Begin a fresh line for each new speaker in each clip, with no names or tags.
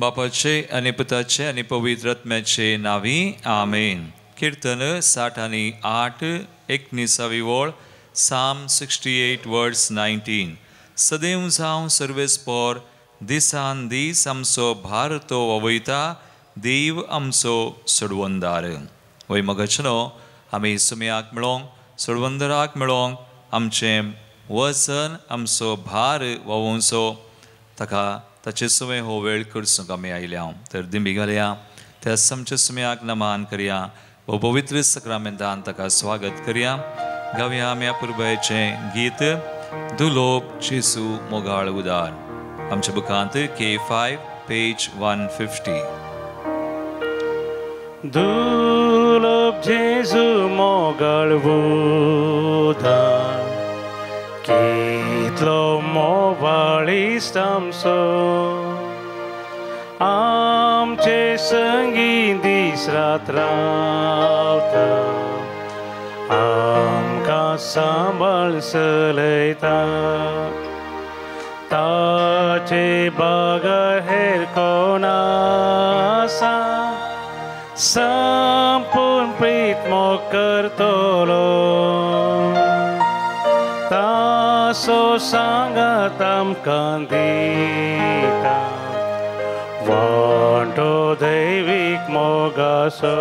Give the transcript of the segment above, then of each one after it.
बापाचे आणि पुताचे आणि पवित्र आत्म्याचे नावी आमेन. कीर्तन 68 19 ओळ Psalm 68 verse 19. सदैव जावं सर्वेस्पोर दिसान दीस आमचो भार तो ववयता देव आमचो सोडवंदार. वय मगचनो आमी सुमयाक मेळोंक सोडवंदराक मेळोंक आमचें वचन आमचो भार ववोवचो ताका ताचे सुमे हो वेळ करसूंक आमी आयल्या. तर दिंबी घालया त्या आमच्या सुमयाक नमान करया व पवित्र सक्रामेंतान ताका स्वागत करया. गावया आमी अपुर्बायेचें गीत दुलोप जेसू मोगाळ उदार. आमच्या बुकांत K5 page 150.
दुलोप जेसू मोगाळ उदार कितलो मोवाळीस्त आमचो आमचे संगी दीस रात रावता आमकां सांबाळ चलयता ताचे बागा हेर कोण आसा संपूर्ण प्रीत मोग करतलो तासो सांगात आमकां दिता वांटो दैवीक मोगाचो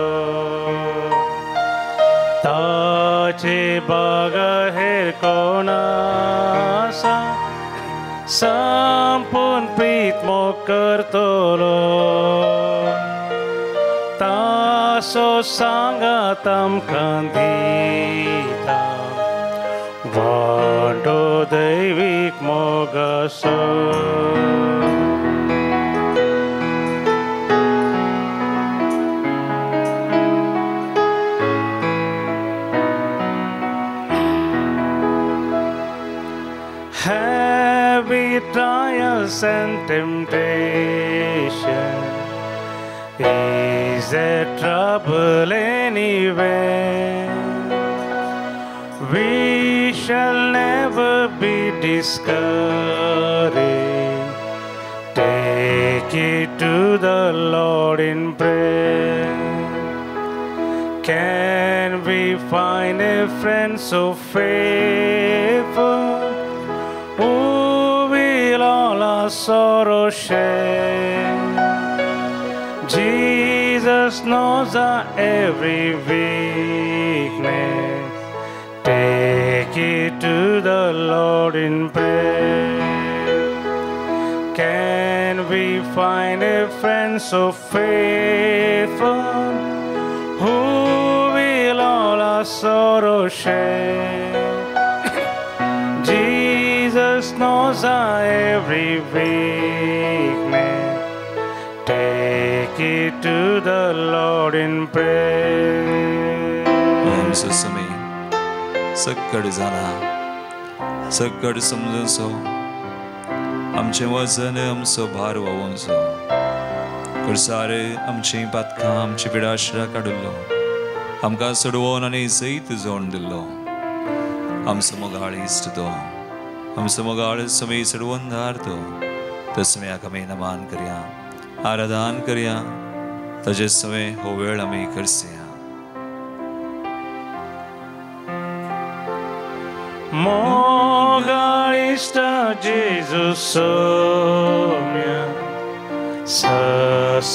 ताचे बागा हेर कोण आसा संपूर्ण प्रीत मोग करतलो तासो सांगात आमकां दिता वांटो दैवीक मोगाचो. Heavy trials and temptation, is there trouble anywhere? We shall never be discouraged. Take it to the Lord in prayer. Can we find a friend so faithful who will all our sorrow share? Jesus knows our every weakness. Take it to the Lord in prayer. Can we find a friend so faithful who will all our sorrow share? Jesus knows our every weakness. Take it to the Lord in prayer.
आमचो सुमे सकड जाना सकड समजूचो आमचें वजन आमचो भार ववोवचो खुर्सार आमची पातकां आमची पिडाशरां काडिल्लो आमकां सोडवून आनी जैत जोड दिल्लो आमचो मोगाळ इश्ट तो आमचो मोगाळ सुमे सोडवंदार तो त्या सुमयाक आमी नमान करया आराधन करया ताचे सुमे हो वेळ आमी करसया.
मोगाळ इश्ट जेजू सोम्या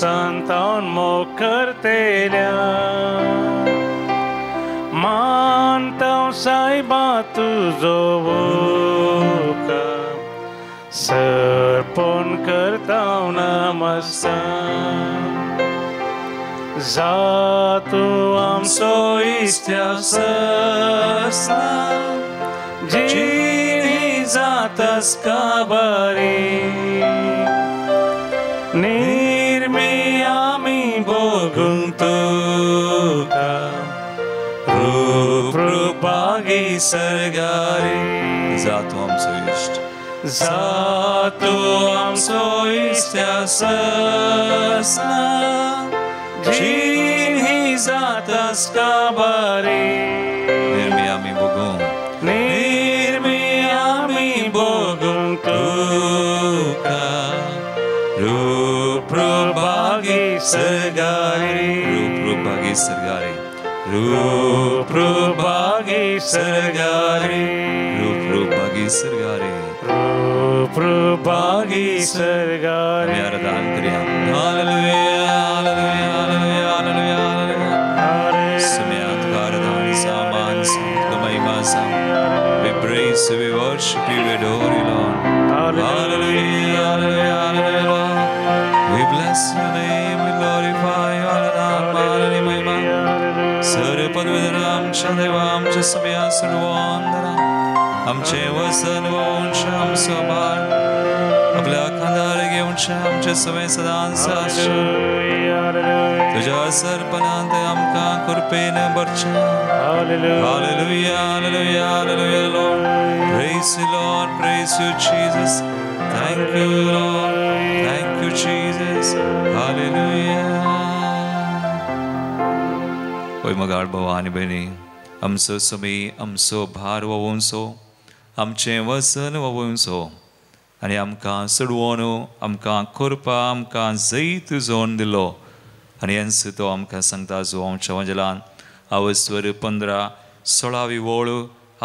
संतान मोग करतेल्या मानतां सायबा तुजो उपकार सर्पण करतां नमस्कार जा तूं आमचो इश्ट्या ससा जिणी जातास काबारी निर्मी आमी भोगूंक तुका रूप रूपागी सर्गारी
जातो आमचो इश्ट
जातो आमचो इश्ट्या ससा जिणी जातास काबारी
निर्मी आमी भोगूंक
तुका रूप सरगारे
रूपभागी सरगारे
रूपभागी सरगारे
रूपभागी सरगारे
रूपभागी सरगारे
आराधना करिया hallelujah hallelujah hallelujah hallelujah hallelujah सुमियात कारदान सामान महिमा साम we praise you we worship you we adore you Lord hallelujah hallelujah hallelujah we bless your name we glorify you hallelujah महिमा सर्व पदवीधर आमच्या देवा आमच्या सभा सर्वांना आमचे वसन वंश आमचा भार आपल्या खांद्यावर घेऊन आमचे सवय सदा तुझ्या सरपणात आमका कृपेने भरच्या hallelujah hallelujah hallelujah Lord praise you Lord praise you Jesus thank you Lord thank you Jesus hallelujah ओय मगाळ भवानी बहिणी आमचो समी आमचो भार ववूंसो आमचे वसन ववूंसो आनी आमकां सडवोन आमकां कोरपा आमकां जैत जोन दिलो आनी हेंच तो आमकां सांगता जो आमच्या वंजलान आवस्वर 15-16 वोळ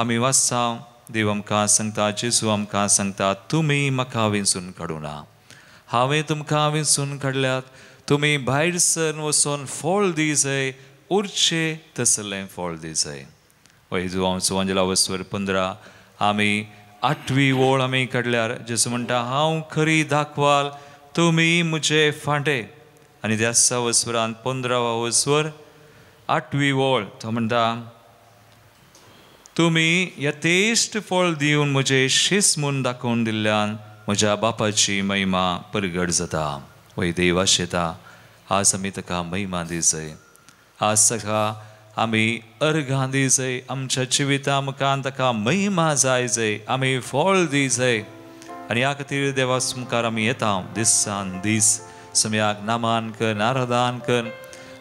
आमी वाचता देव आमकां सांगता जेजू आमकां सांगता तुमी म्हाका विंचून काडूना हांवें तुमकां विंचून काडल्यात तुमी भायर सर वचून फळ दी जाय उरचे तसलें फळ दी जाय वय जो आमचो वंजला आवस्वर 15 आमी 8वी वोळ आमी काडल्यार जेजू म्हणटा हांव खरी दाखवाल तुमी म्हजे फांटे आनी त्याच वस्वरान 15वा वस्वर 8वी वोळ तो म्हणटा तुमी यथेश्ट फळ दिवन म्हजे शीस म्हूण दाखोवन दिल्ल्यान म्हज्या बापाची महिमा परगट जाता वय देव आशेता आज आमी ताका महिमा दी जाय आज सका आमी अर्घां दी जाय आमच्या जिविता मुखार ताका महिमा जाय जाय आमी फळ दी जाय आनी ह्या खातीर देवा मुखार आमी येता दिसान दीस सम्याक नामान कर आराधन कर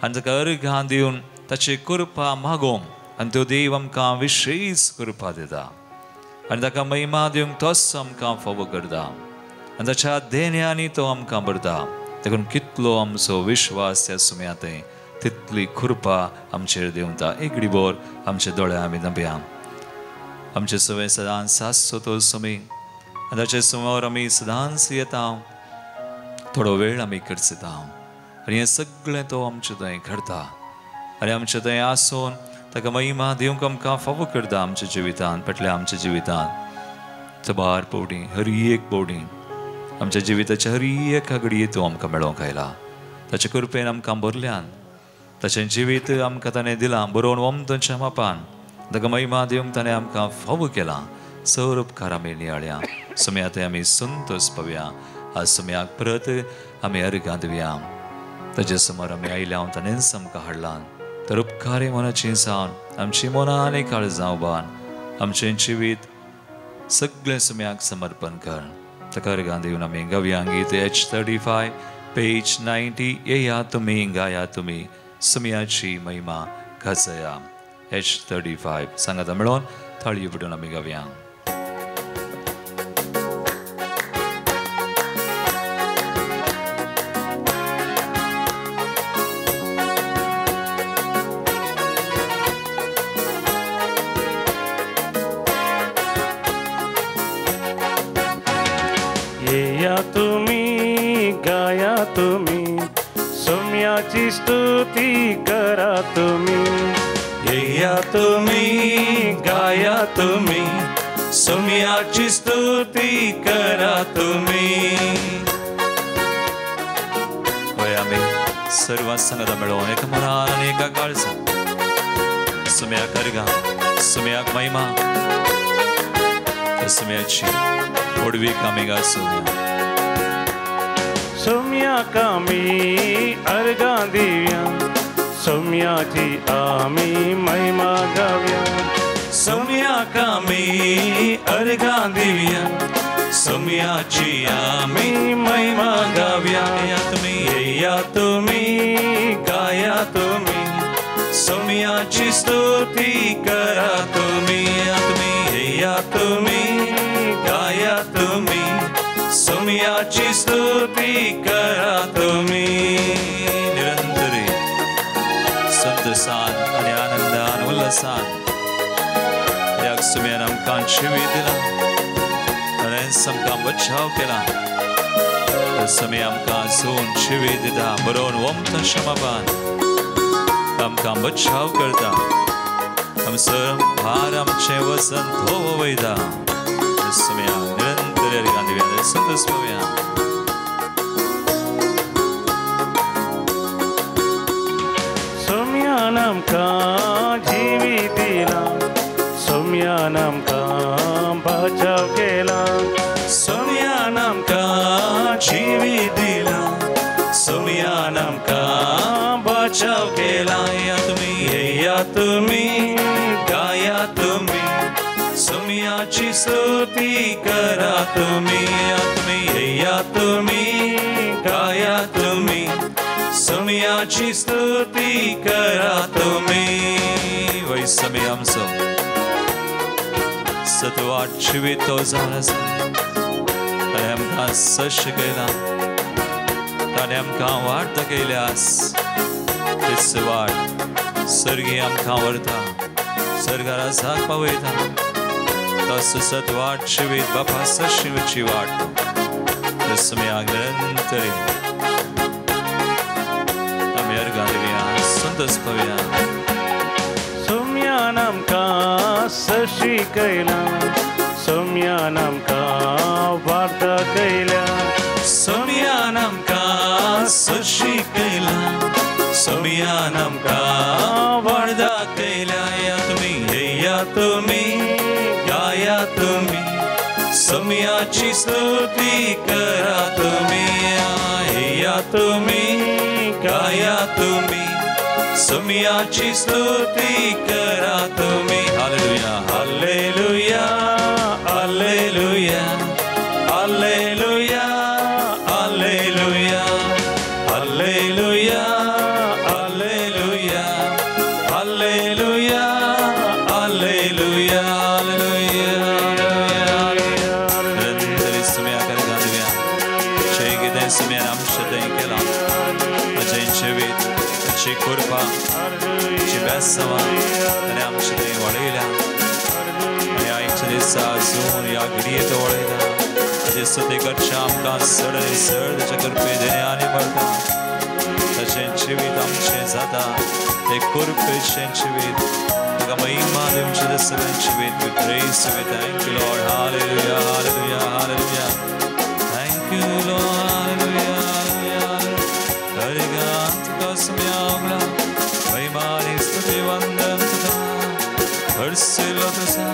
आनी ताका अर्घां दिवन ताची कृपा मागोवंक आनी तो देव आमकां विशेश कृपा दिता आनी ताका महिमा दिवंक तोच आमकां फावो करता आनी ताच्या देण्यांनी तो आमकां भरता देखून कितलो आमचो विश्वास त्या सुम्यात तितली कृपा आमचेर दिवंता एक घडीभर आमचे दोळे आमी नंबया आमचे सवय सदांच सासो तो सुमी आनी ताचे समोर आमी सदांच येता थोडो वेळ आमी करचता आनी हें सगळें तो आमचे थंय घडता आनी आमचे थंय आसून ताका महिमा दिवंक आमकां फावो करता आमच्या जिवितांत पेटल्या आमच्या जिवितांत चबार पवडी हर एक पवडी आमच्या जिविताच्या हर एका घडये तो आमकां मेळोवंक आयला ताचे कृपेन आमकां भरल्यान ताचें जिवीत आमकां ताणें दिलां बरोवन वमतांच्या मापान ताका महिमा दिवंक ताणें आमकां फावो केलां सर उपकार आमी नियाळ्या सुम्यात आमी संतोश पावया आज सुम्याक परत आमी अर्घां दिवया ताचे समोर आमी आयल्या ताणेंच आमकां हाडलां तर उपकारी मनाची जावन आमची मनां आनी काळजां उबान आमचें जिवीत सगळें सुम्याक समर्पण कर ताका अर्घां दिवन आमी गावया गीत H35 पेज 90 येया तुमी गाया तुमी सुम्याची महिमा गाजया H35 सांगाता मेळोन थाळी पडून आमी गावया
येया तुम्ही गाया तुम्ही सोम्याची स्तुती करा तुम्ही येया तुम्ही गाया तुम्ही सोम्याची स्तुती करा तुम्ही
वय आमी सर्व संगता मेळोवन एका मनान आनी एका काळजान सुम्याक अर्घां सुम्याक महिमा सुम्याची ओडवीक आमी गासोवया
सोम्याक आमी अर्घां दिवया सोम्याची आमी महिमा गावया सोम्याक आमी अर्घां दिवया सोम्याची आमी महिमा गावया येया तुम्ही गाया तुम्ही सोम्याची स्तुती करा तुम्ही येया तुम्ही गाया तुम्ही सोम्याची स्तुती करा तुम्ही
संतोषान आणि आनंदान उल्हासान याक सुम्यान आमकां जिवीत दिला आणि आमकां बचाव केला समय आमकां सोन जिवीत दिता बरोवन वमता क्षमापान आमकां बचाव करता आमचो भार आमचें वसन धोवो वयता समय निरंतर अर्गां दिव्या संतोष पावया
सौम्यान आमकां जिवीत दिला सौम्यान आमकां बचाव केला
सौम्यान आमकां जिवीत दिला सौम्यान आमकां बचाव केला या तुम्ही गाया तुम्ही सौम्याची स्तुती करा तुम्ही या तुम्ही गाया तुम्ही सौम्याची स्तुती करा तुम्ही वै समय आमचो सतवाट जिवीत तो जाला आनी आमकां सश केला ताणें आमकां वाट दाखयल्यास तेच वाट सर्गी आमकां व्हरता सर्गा राजाक पावयता तस सतवाट जिवीत बापा सशीची वाट तस मेळाक निरंतरी आमी अर्गां दिवया संतोष पावया
सौम्यान आमकां सशी कैला सौम्यान आमकां वाट दाखयल्या
सौम्यान आमकां सशी कैला सौम्यान आमकां वाट दाखयल्या या तुम्ही गाया तुम्ही सौम्याची स्तुती करा तुम्ही या तुम्ही गाया तुम्ही सौम्याची स्तुती करा तुम्ही hallelujah hallelujah hallelujah hallelujah hallelujah hallelujah hallelujah hallelujah hallelujah निरंतरी सुम्याकर गांधव्या शेगिदे सुम्या आमशते केला अजय जिवीत अची कृपा अची बेसवा आणि आमशते वाडयल्या आणि आयच्या दिसा अजून या घडयेत वळयता ताचे स्तुती करचे आमकां चड आनी चड ताच्या कृपे देण्यानी भरता तशें जिवीत आमचें जाता ते कृपेचें जिवीत ताका महिमा दिवची ते सगळें जिवीत we praise we thank you Lord hallelujah hallelujah hallelujah thank you Lord hallelujah hallelujah अर्गां तुका सम्यावला महिमा आनी स्तुती वंदन तुका हरसिलो तुसा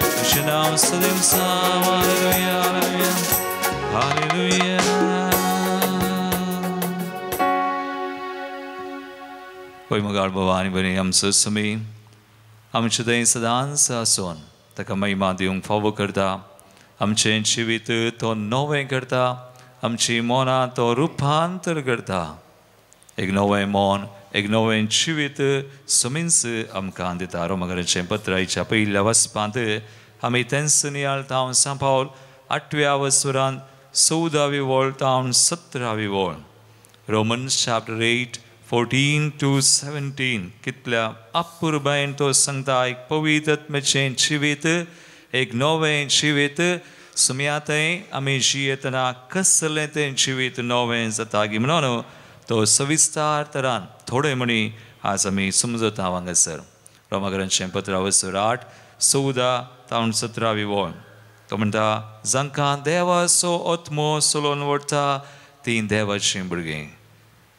तुजें नांव सदैव सांग हालेलुया हालेलुया हालेलुया पळय मुगाळ भवानी बरी आमचो सुमी आमचें थंय सदांच आसून ताका महिमा दिवंक फावो करता आमचें जिवीत तो नवें करता आमची मोनां तो रुपांतर करता एक नवें मोन एक नवें जिवीत सुमींच आमकां दिता रोमाकाराचें पत्राच्या पयल्या वचपांत आमी तेंसनियाल तावन सांपावल 8व्या वसुरांत 14वी वळ तावन 17वी वळ रोमन्स चॅप्टर 8 14 to 17 कितल्या अपुर्बायेन तो सांगता एक पवित्र आत्म्याचें जिवीत एक नवें जिवीत सुम्या थंय आमी जियेतना कसलें तें जिवीत नवें जाता गी म्हणून तो सविस्तार तरान थोडे म्हणी आज आमी समजता हांगासर रोमाकारांचें पत्र वसर 8 14 तावन 17वी वळ तो म्हणटा जांकां देवाचो आत्मो सोलोन व्हरता तीं देवाचीं भुरगीं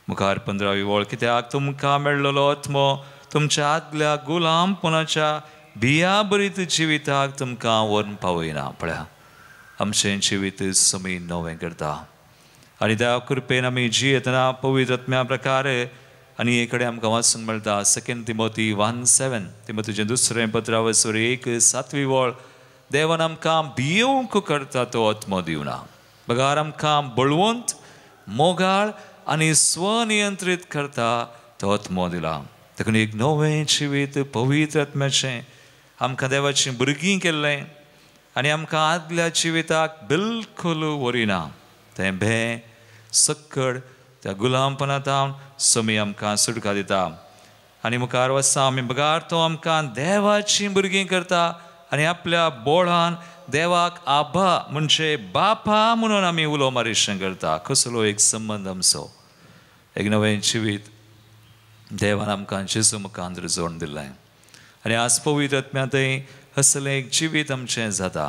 मुखार 15वी वळ कित्याक तुमकां मेळ्ळलो आत्मो तुमच्या आदल्या गुलामपणाच्या भियाबरीत जिविताक तुमकां व्हरून पावयना पळया आमचें जिवीत समी नवें करता आनी त्या कृपेन आमी जियेतना पवित्र आत्म्या प्रकार आनी एक कडेन आमकां वाचूंक मेळटा 2 तिमोथी 1:7 तिमोथीचें दुसरें पत्र वसर 1:7वी वळ देवान आमकां भियोवंक करता तो आत्मो दिवना बगार आमकां बळवंत मोगाळ आनी स्वनियंत्रीत करता तो आत्मो दिला देखून एक नवें जिवीत पवित्र आत्म्याचें आमकां देवाचीं भुरगीं केल्लें आनी आमकां आदल्या जिविताक बिलकुल वरिना तें सकड त्या गुलामपणांतावन समी आमकां सुटका दिता आनी मुखार वचता आमी बगार तो आमकां देवाची भुरगीं करता आनी आपल्या बोळान देवाक आबा म्हणजे बापा म्हणून आमी उलो मारिशें करता. कसलो एक संबंद आमचो, एक नवें जिवीत देवान आमकां जेजू मुखार जोडून दिलें. आनी आज पवित्र आत्म्यांतय असलें एक जिवीत आमचें जाता.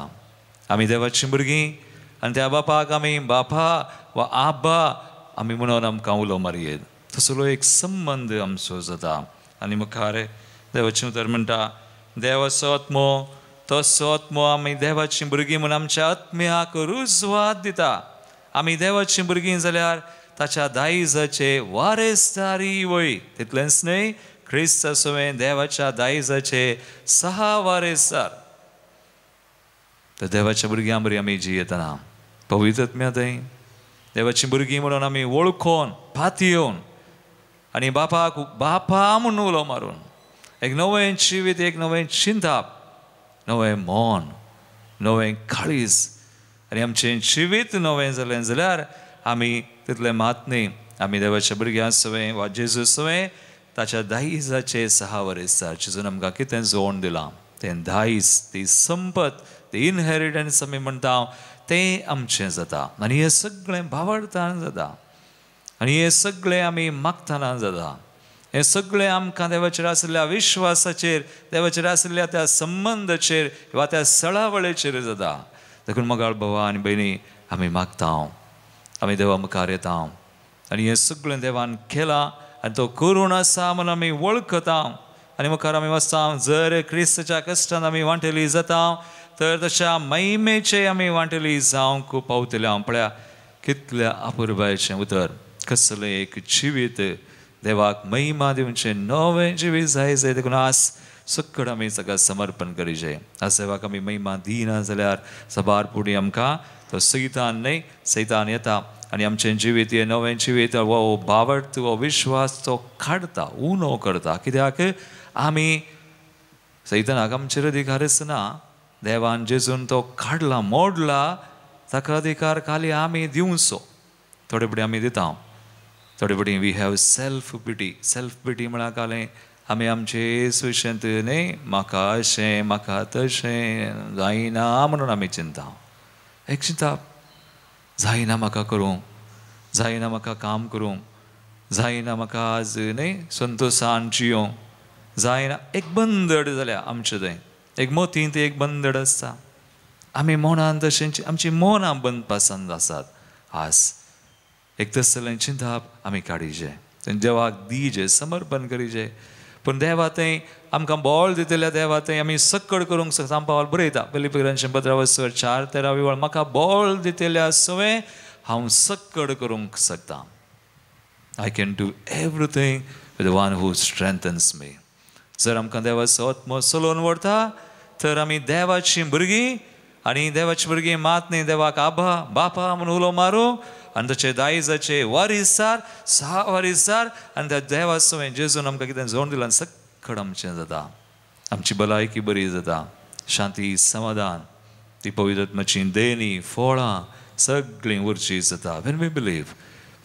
आमी देवाची भुरगीं आनी त्या बापाक आमी बापा वा आबा आमी म्हणून आमकां उलो मारयेत. तसलो एक संबंद आमचो जाता. आनी मुखार देवाचें उतर म्हणटा, देवाचो आत्मो तसो आत्मो आमी देवाची भुरगीं म्हणून आमच्या आत्म्याक रुजवात दिता. आमी देवाची भुरगीं जाल्यार ताच्या दायजाचे वारेसदारी वय. तितलेंच न्हय, क्रिस्त आसुवें देवाच्या दायजाचे 6 वारेसदार. तर देवाच्या भुरग्यां बरी आमी जियेतना पवित्र आत्म्यांतय देवाची भुरगीं म्हणून आमी वळखून पातयेवन आनी बापाक बापा म्हणून उलो मारून एक नवें जिवीत, एक नवें चिंताप, नवें मन, नवें काळीज आनी आमचें जिवीत नवें जालें जाल्यार आमी तितलें मात न्ही. आमी देवाच्या भुरग्यां सवें वा जेजू सवें ताच्या दायजाचे 6 वर्सां जेजून आमकां कितें जोडून दिलां तें दायज, ती संपत, ती इनहेरिटन्स आमी म्हणटा तें आमचें जाता. आनी हें सगळें भावार्थान जाता आनी हें सगळें आमी मागतना जाता. हें सगळें आमकां देवाचेर आशिल्ल्या विश्वासाचेर, देवाचेर आशिल्ल्या त्या संबंदाचेर वा त्या सळावळेचेर जाता. देखून मोगाळ भावा आनी भयणी आमी मागता, आमी देवा मुखार येता आनी हें सगळें देवान केलां आनी तो करून आसा म्हणून आमी वळखता आनी मुखार आमी वचता. जर क्रिस्ताच्या कश्टान आमी वांटेली जाता तर तशा महिमेचे आमी वांटेली जावंक पावतले. पळया कितल्या अपुर्बायेचें उतर. कसलें एक जिवीत देवाक महिमा दिवचें नवें जिवीत जाय जाय. देखून आज सक्कड आमी ताका समर्पण करीचे. आज देवाक आमी महिमा दिना जाल्यार सबार फुडें आमकां तो सैतान न्हय, सैतान येता आनी आमचें जिवीत, हें नवें जिवीत वो भावार्थ वो विश्वास तो काडटा, उणो करता. कित्याक आमी सैतानाक आमचेर अधिकारच ना. देवान जेजून तो काडला, मोडला, ताका अधिकार खाली आमी दिवचो. थोडे फुडें आमी दिता, थोडे फुडें वी हॅव सेल्फ पिटी म्हळ्यार कालें आमी आमचे सुशेंत न्ही, म्हाका अशें म्हाका तशें जायना म्हणून आमी चिंता. एक चिंताप, जायना म्हाका करूंक, जायना म्हाका काम करूंक, जायना म्हाका आज न्ही संतोशान जियोंक, जायना. एक बंदड जाल्या आमचें थंय, एक मोतींत एक बंदड आसता. आमी मनान तशें आमची मनां बंद पासंद आसात. आज एक तसलें चिंताप आमी काडीचें, देवाक दिजें, समर्पण करीचें. पूण देवा थंय आमकां बोळ दितल्या देवा थंय आमी सक्कड करूंक शकता. पावल बरयता फिलिपियरांचें पत्र 4:13 म्हाका बोळ दितल्या सवें हांव सक्कड करूंक शकता. I can do everything with the one who strengthens me. जर आमकां देवाचो आत्मो चलोवन व्हरता तर आमी देवाची भुरगीं आनी देवाची भुरगीं मात न्ही, देवाक आबा बापा म्हणून उलो मारूं आनी ताचे दायजाचे वारीसदार 6 वारीसदार आनी त्या देवा सवें जेजून आमकां कितें जोडून दिलां सक्कड आमचें जाता. आमची भलायकी बरी जाता, शांती समाधान, ती पवित्र आत्म्याची देणी फळां सगळीं उरची जाता. When we believe,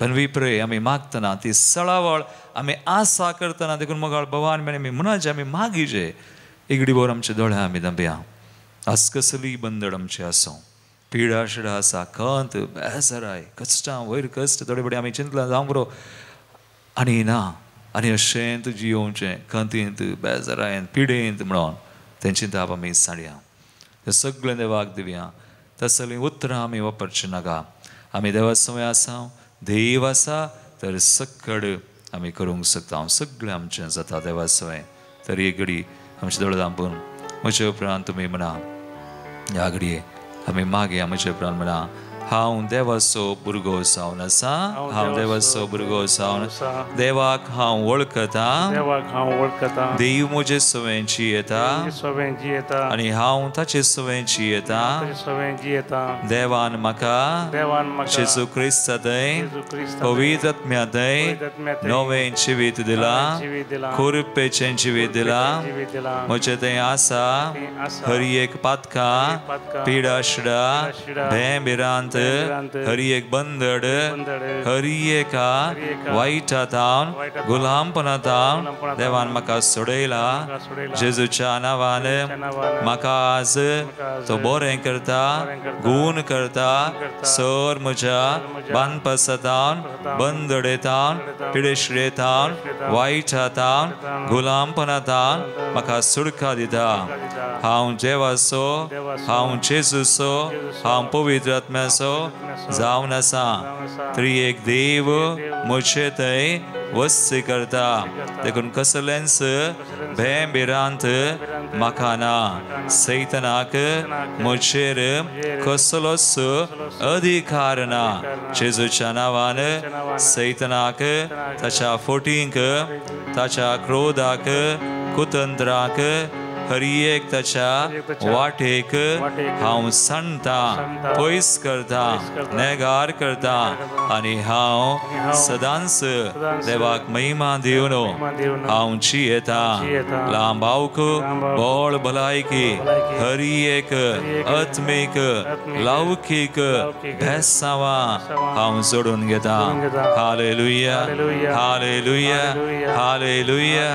when we pray, आमी मागतना ती सळावळ आमी आसा करतना देखून मोगाळ भवान मेळ्ळें आमी म्हणचे आमी मागीचे. एक भर आमच्या दोळ्यां आमी दांबया. आज कसली बंदड आमची आसूं, पिडा शिडा आसा, खंत बेजाराय, कश्टां वयर कश्ट, थोडे फुडें आमी चिंतलां जावं बरो आनी ना आनी अशेंत जियोवचें, खंतींत बेजारायन पिडेंत म्हणून तें चिंताप आमी साडया. तें सगळें देवाक दिवया. तसलीं उतरां आमी वापरचीं नाका. आमी देवा सवय आसा, देव आसा तर सक्कड आमी करूंक शकता. सगळें आमचें जाता देवा सवय. तर एक घडी आमचे दोळ दांपून म्हजे उपरांत तुमी म्हणा, ह्या घडये आमी मागया म्हजे उपरांत म्हणा, हांव देवाचो भुरगो जावन आसा, हांव देवाचो भुरगो जावन देवाक हांव वळखता, देव म्हजे सवें जियेता आनी हांव ताचे सवें जियेता. देवान म्हाका जेजू क्रिस्तांतय पवित्र आत्म्यांतय नवें जिवीत दिलां, खुरपेचें जिवीत दिलां. म्हजें तें आसा हर एक पातकां, पिडा शिडा, भेंबिरांत हरी एक बंदड हरी एका वाईटातावन गुलामपणातावन देवान म्हाका सोडयला जेजूच्या नांवान म्हाका आज तो बरें करता गूण करता सर म्हज्या बांदपासातावन बंदडेतावन पिडेश्रेतावन वाईटातावन गुलामपणातावन म्हाका सुटका दिता हांव देवाचो हांव जेजूचो हांव पवित्र आत्म्याचो जावन आसा त्रिएक देव म्हजे थंय वस्ती करता देखून कसलेंच भेंबिरांत म्हाका ना सैतानाक म्हजेर कसलोच अधिकार ना जेजूच्या नांवान सैतानाक ताच्या फोटींक ताच्या क्रोधाक कुतंत्राक हरी एक ताच्या वाटेक हांव सांडटा पयस करता नेगार करता आनी हांव सदांच देवाक महिमा दिवन हांव जियेता लांबावक बोळ भलायकी हरी एक आत्मीक लौकीक भेसांवां हांव जोडून घेता हालेलुया हालेलुया हालेलुया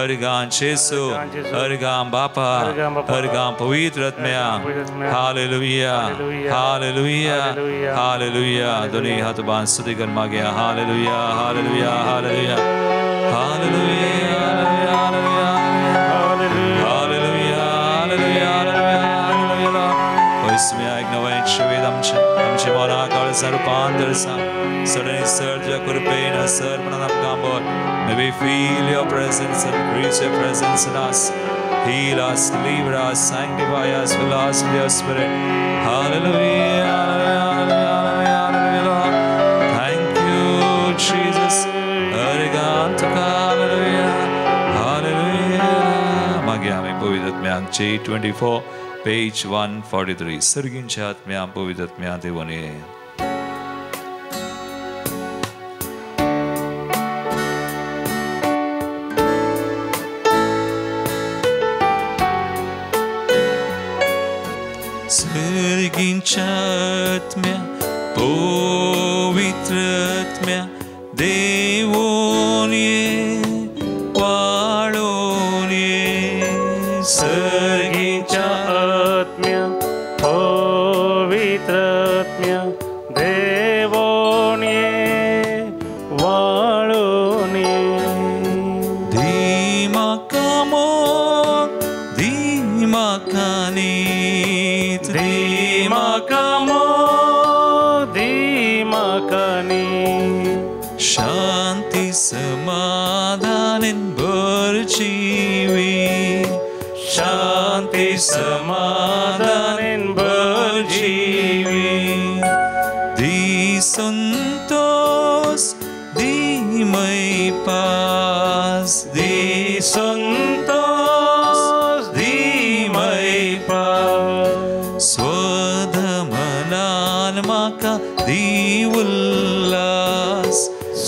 अर्गां जेसू अर्गां बापा अर्गां पवित्र आत्म्या हालेलुया हालेलुया हालेलुया दोनी हात बांद स्तुती कर मागया hallelujah hallelujah hallelujah hallelujah hallelujah hallelujah hallelujah पयसम्या एक नवें जिवीत आमचे मना काळजां रुपांतर सडनी सर्ज कृपेन सर म्हणून आमकां bore may we feel your presence and increase your presence in us. Heal us, deliver us, sanctify us, fill us with your spirit. Hallelujah, hallelujah, hallelujah. Thank you, Jesus. Hallelujah, hallelujah. Magya mein Pavitratmyan J24, page 143. Sargincha Atmyan Pavitratmyan Devane. Sargincha-tmya, pavitra-tmya, devon-ye, valon-ye.
Sargincha-tmya, pavitra-tmya, devon-ye, valon-ye.
Dhimakamon, dhimakanit,
Dhimakamo, dhimakani.
Shanti samadhanin barjivi,
Shanti samadhanin barjivi.
Di santos, di may paz,
Di santos, di may paz.
Swadhamanan maka di ullas,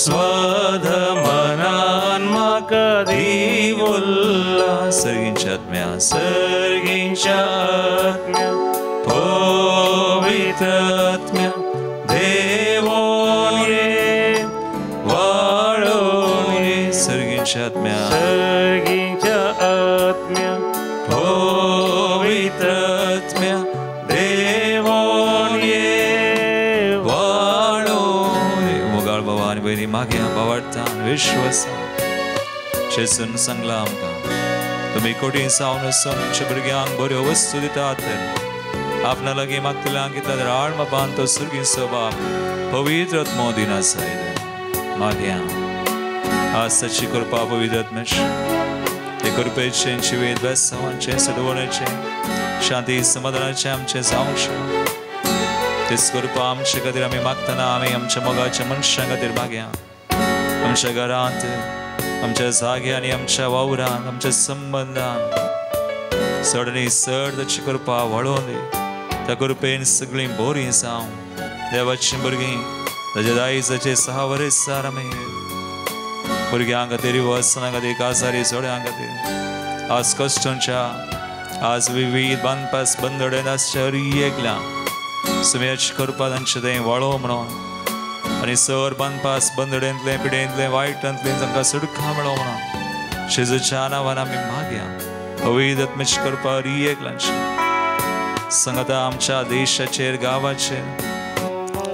Swadhamanan maka di ullas.
Sargincha-tmya,
Sargincha-tmya, pavitra-tmya, devon-ye, valon-ye.
Sargincha-tmya,
Sargincha-tmya, pavitra-tmya, devon-ye, valon-ye.
Mugal Bhavani Bhayani Magya Bhavartan Vishwasa Chesun Sanglamka तुम्ही कोटीन सावन आमच्या भुरग्यांक बऱ्यो वस्तू दितात आपणा लागीं मागतल्या कितल्या तर आळमा बांदतो सुर्गीन सबाब पवित्र आत्मो दिना सायद मागया आज ताची कृपा पवित्र आत्म्याची ते कृपेचे जिवीत बेसांवांचे सदवण्याचे शांती समाधानाचे आमचे जावंक तेच कृपा आमचे खातीर आमी मागतना आमी आमच्या मोगाच्या मनशां खातीर मागया आमच्या घरांत आमच्या जाग्यांनी आमच्या वावरांत आमच्या संबंधांत चडनी चड ताची कृपा वाडोवन दी त्या कृपेन सगळीं बरीं जावं देवाचीं भुरगीं ताच्या दायजाचे 6 वर्सां आमी भुरग्यां खातीर वचनां खातीर काजारी जोड्यां खातीर आज कश्टांच्या आज विविध बांदपास बंदडेन आसच्या हर एकल्या सुमेच करपा तांचे तें वळो म्हणून आनी सर बांदपास बंदडेंतले पिडेंतले वायटांतले तांकां सुटका मेळो म्हणून शेजूच्या नांवान आमी मागया पवित्र आत्म्याची कृपा रियेक लांची संगता आमच्या देशाचेर गांवाचेर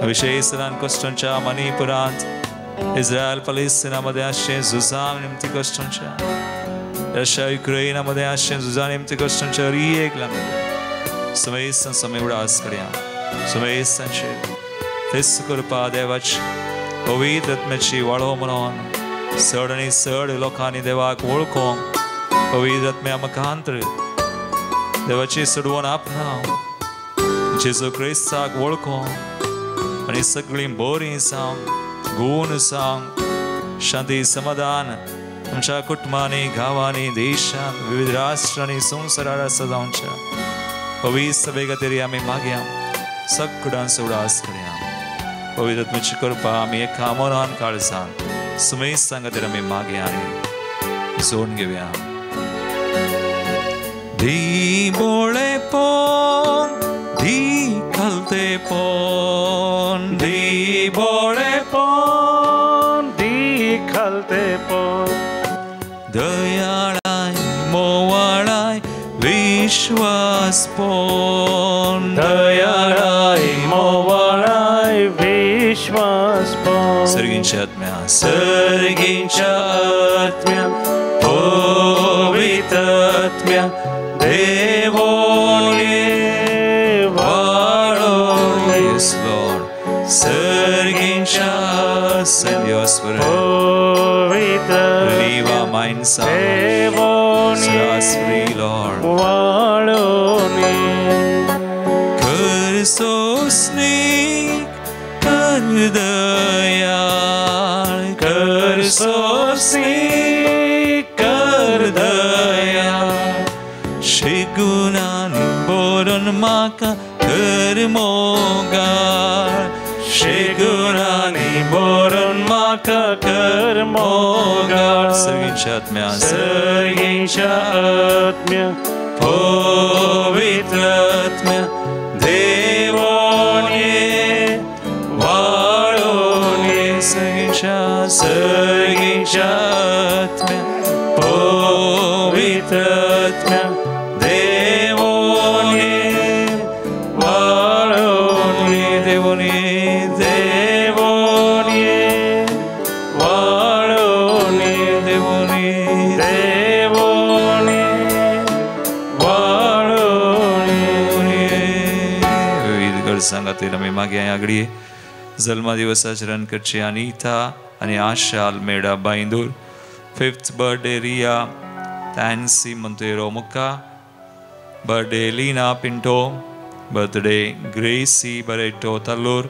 विशेषतरान कश्टांच्या मणिपुरांत इस्रायल पॅलेस्टिनामध्ये आसचे झुजां निमती कश्टांच्या रशिया युक्रेनामध्ये आसचे झुजां निमती कश्टांच्या रियेक लागले समेस्तान समय उडास करया समेस्तांचेर तेच कृपा देवाची पवित्र आत्म्याची वाळो म्हणून चड आनी चड लोकांनी देवाक वळखूंक पवित्र आत्म्या मुखांतर देवाची सडवण आपणाव जेजू क्रिस्ताक वळखूंक आनी सगळीं बरीं जावंक गूण जावंक शांती समाधान आमच्या कुटुंबांनी गांवांनी देशांत विविध राष्ट्रांनी संवसारार सदांच्या पवित्र सभे खातीर आमी मागया सगळ्यांचो उडास करया पवित्र आत्म्याची कृपा आमी एका मनान काळजान सुमेस्तां खातीर आमी मागया आनी जोडून घेवया धी बोळेपण धी खालतेपण धी बोळेपण
धी खालतेपण
दयाळाय मोवाळाय विश्वासपण
दयाळाय मोवाळाय विश्वासपण
सर्गींच्या आत्म्या
सर्गींच्या आत्म्या पवित्र आत्म्या देवोने वाळो
Yes Lord सर्गींच्या Dios
पवित्र
Liva mein
देवोने
Serás free Lord
वाळोने
कर सोसनीक कर दयाळ कर
सोसनीक कर दयाळ
शेगुणांनी बरोवन म्हाका कर मोगाळ
शेगुणांनी बरोवन म्हाका कर मोगाळ
सर्गींच्या आत्म्या
सर्गींच्या आत्म्या पवित्र आत्म्या देवोने वाळोने सर्गींच्या आत्म्या पवित्र आत्म्या देवोने वाळोने देवोने देवोने वाळोने देवोने देवोने वाळोने
विविध गरजां खातीर आमी मागया ह्या घडये जल्मा दिवसाची रन करची अनिता आनी Asha Almeida Bandur 5th birthday Riya Nancy Montero Mucca birthday Leena Pinto birthday Gracy Barretto Tallur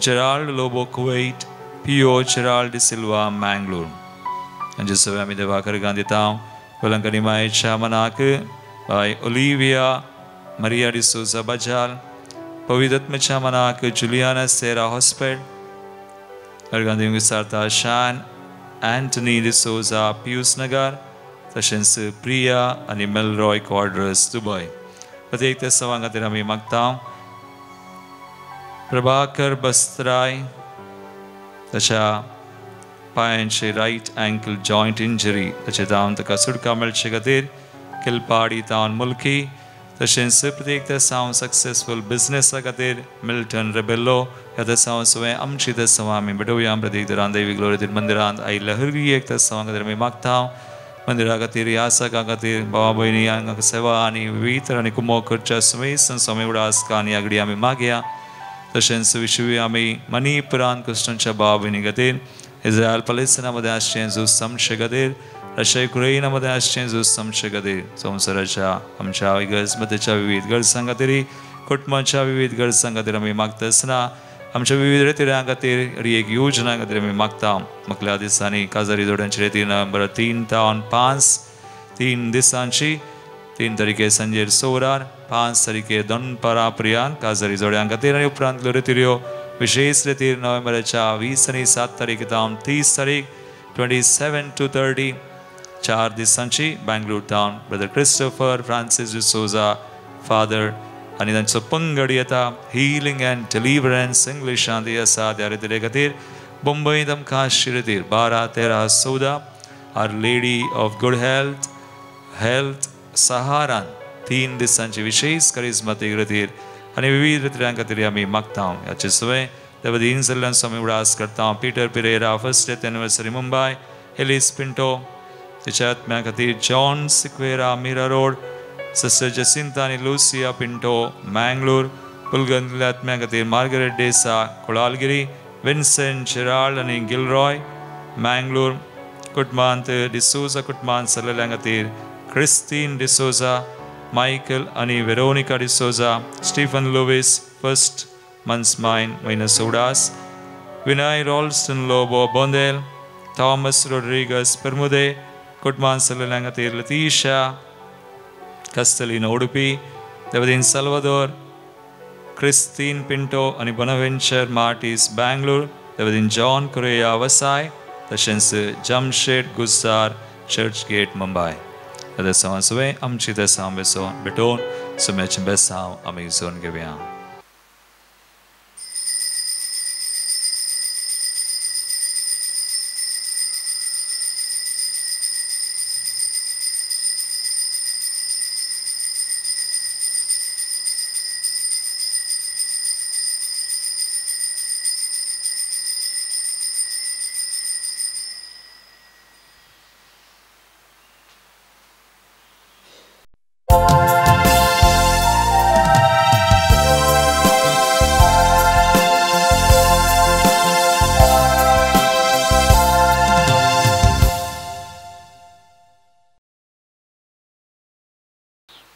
Gerald Lobo Kuwait Pio Gerald D'Silva Mangalore अंजे सवे आमी देवाक अर्गां दिता वलंकनी मायेच्या मनाक बाय ओलिविया मरिया डिसोजा बजाल पवित्र आत्म्याच्या मनाक जुलियाना सेरा हॉस्पेट अर्गां दिवंक विचारता शान एंटनी डिसोजा पियूस नगर तशेंच प्रिया आनी मेलरॉय क्वार्टर्स दुबय प्रत्येक त्या सवां खातीर आमी मागता प्रभाकर बस्तराय ताच्या पांयांचे रायट एंकल जॉयंट इंजरी ताचे जावन ताका सुटका मेळचे खातीर किलपाडी तावन मुल्की तशेंच प्रत्येक त्या सावन सक्सेसफूल बिझनेसा खातीर मिल्टन रेबेल्लो ह्या त्या सावन सवय आमची त्या सवां आमी भेटोवया प्रत्येक तरान दैवी ग्लोरीतील मंदिरांत आयिल्ल्या हर एक त्या सवां खातीर आमी मागता मंदिरा खातीर यासका खातीर भावा भयणी हांकां सेवा आनी विविध तरांनी कुमो करच्या समेस्त समय उडासका आनी आगडी आमी मागया तशेंच विशवी आमी मणिपुरांत कश्टांच्या भावा भयणी खातीर इस्रायल पॅलेस्टिनामध्ये आसचें झूज समचे खातीर रशिया युक्रेनामध्ये आसचें झूज समचे खातीर संवसाराच्या आमच्या इगर्जेच्या विविध गरजां खातीर कुटुंबाच्या विविध गरजां खातीर आमी मागता आसतना आमच्या विविध रेतीऱ्यां खातीर एक योजना खातीर आमी मागता मुखल्या दिसांनी काजारी जोड्यांची रेती नोव्हेंबर 3 ते 5 3 दिसांची 3 तारीखे सांजेर सोरार 5 तारीखे दनपारा पर्यंत काजारी जोड्यां खातीर आनी उपरांतल्यो रेतीऱ्यो विशेष रेतीर नोव्हेंबराच्या 20 आनी 7 तारीख जावन 30 तारीख 27 to 30 4 दिसांची Bangalore town brother Christopher Francis D'Souza father आणि तांचो पंगड येता हिलिंग अँड डिलिव्हरन्स इंग्लिशांत आसा त्या खातीर मुंबईत आमकां शिरतीर 12-13-14 our lady of good health सहारान 3 दिसांची विशेष करिस्मातीक रितीर आनी विविध रितीरां खातीर आमी मागता ह्याचे सुवे देव दीन जाल्ल्यान स्वामी उडास करता Peter Pereira first death anniversary Mumbai Alice Pinto तिच्या आत्म्या खातीर John Sequeira Mira road sister Jacinta आनी लुसिया पिंटो मँगलोर पुलगंतल्या आत्म्या खातीर Margaret D'Sa Kolalgiri Vincent Gerald आनी गिलरॉय मँगलोर कुटुंबांत डिसोजा कुटुंबांत सल्लेल्या खातीर क्रिस्टीन डिसोजा मायकल आनी Veronica D'Souza Stephen Lewis first months माइन मैनस उडास Vinay Rolston Lobo Bondel Thomas Rodrigues परमुदे कुटुंबांत सल्लेल्या खातीर लतिशा कस्टलिनो उडुपी देवदीन साल्वादोर क्रिस्टीन पिंटो आनी बोनावेंचर मार्टिस बँगलोर देवदीन जॉन कुरेया वसाय तशेंच जमशेद गुज्जार चर्च गेट मुंबय त्या सवे आमची देसांव बेसो भेटोवन सुम्याचें बेसांव आमी जोन घेवया.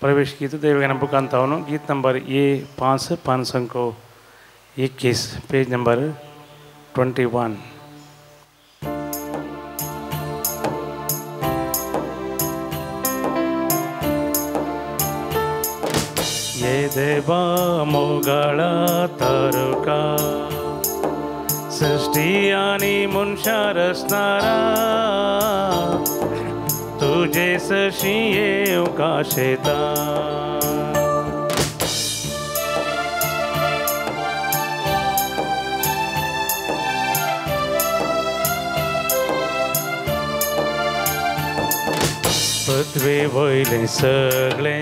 प्रवेश गीत देवगान बुकांता गीत नंबर A5 5 21 पेज नंबर 21. ये देवा मोगाळा तारुका सृष्टी आणि मुनशा रचणारा तुझे सशी येऊ काशेता पृथ्वी वयले सगळे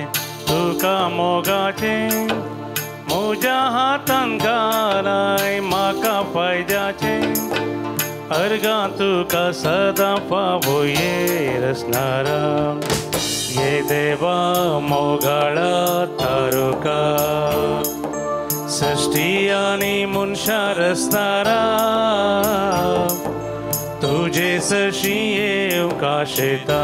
तुका मोगाचे म्हज्या हातान घालाय म्हाका फायद्याचे अर्गा तुका सदां फावो ये रचणारा ये देवा मोगाळा तारुका सृष्टी आनी मुनशा रचणारा तुझे सशी येऊ काशेता.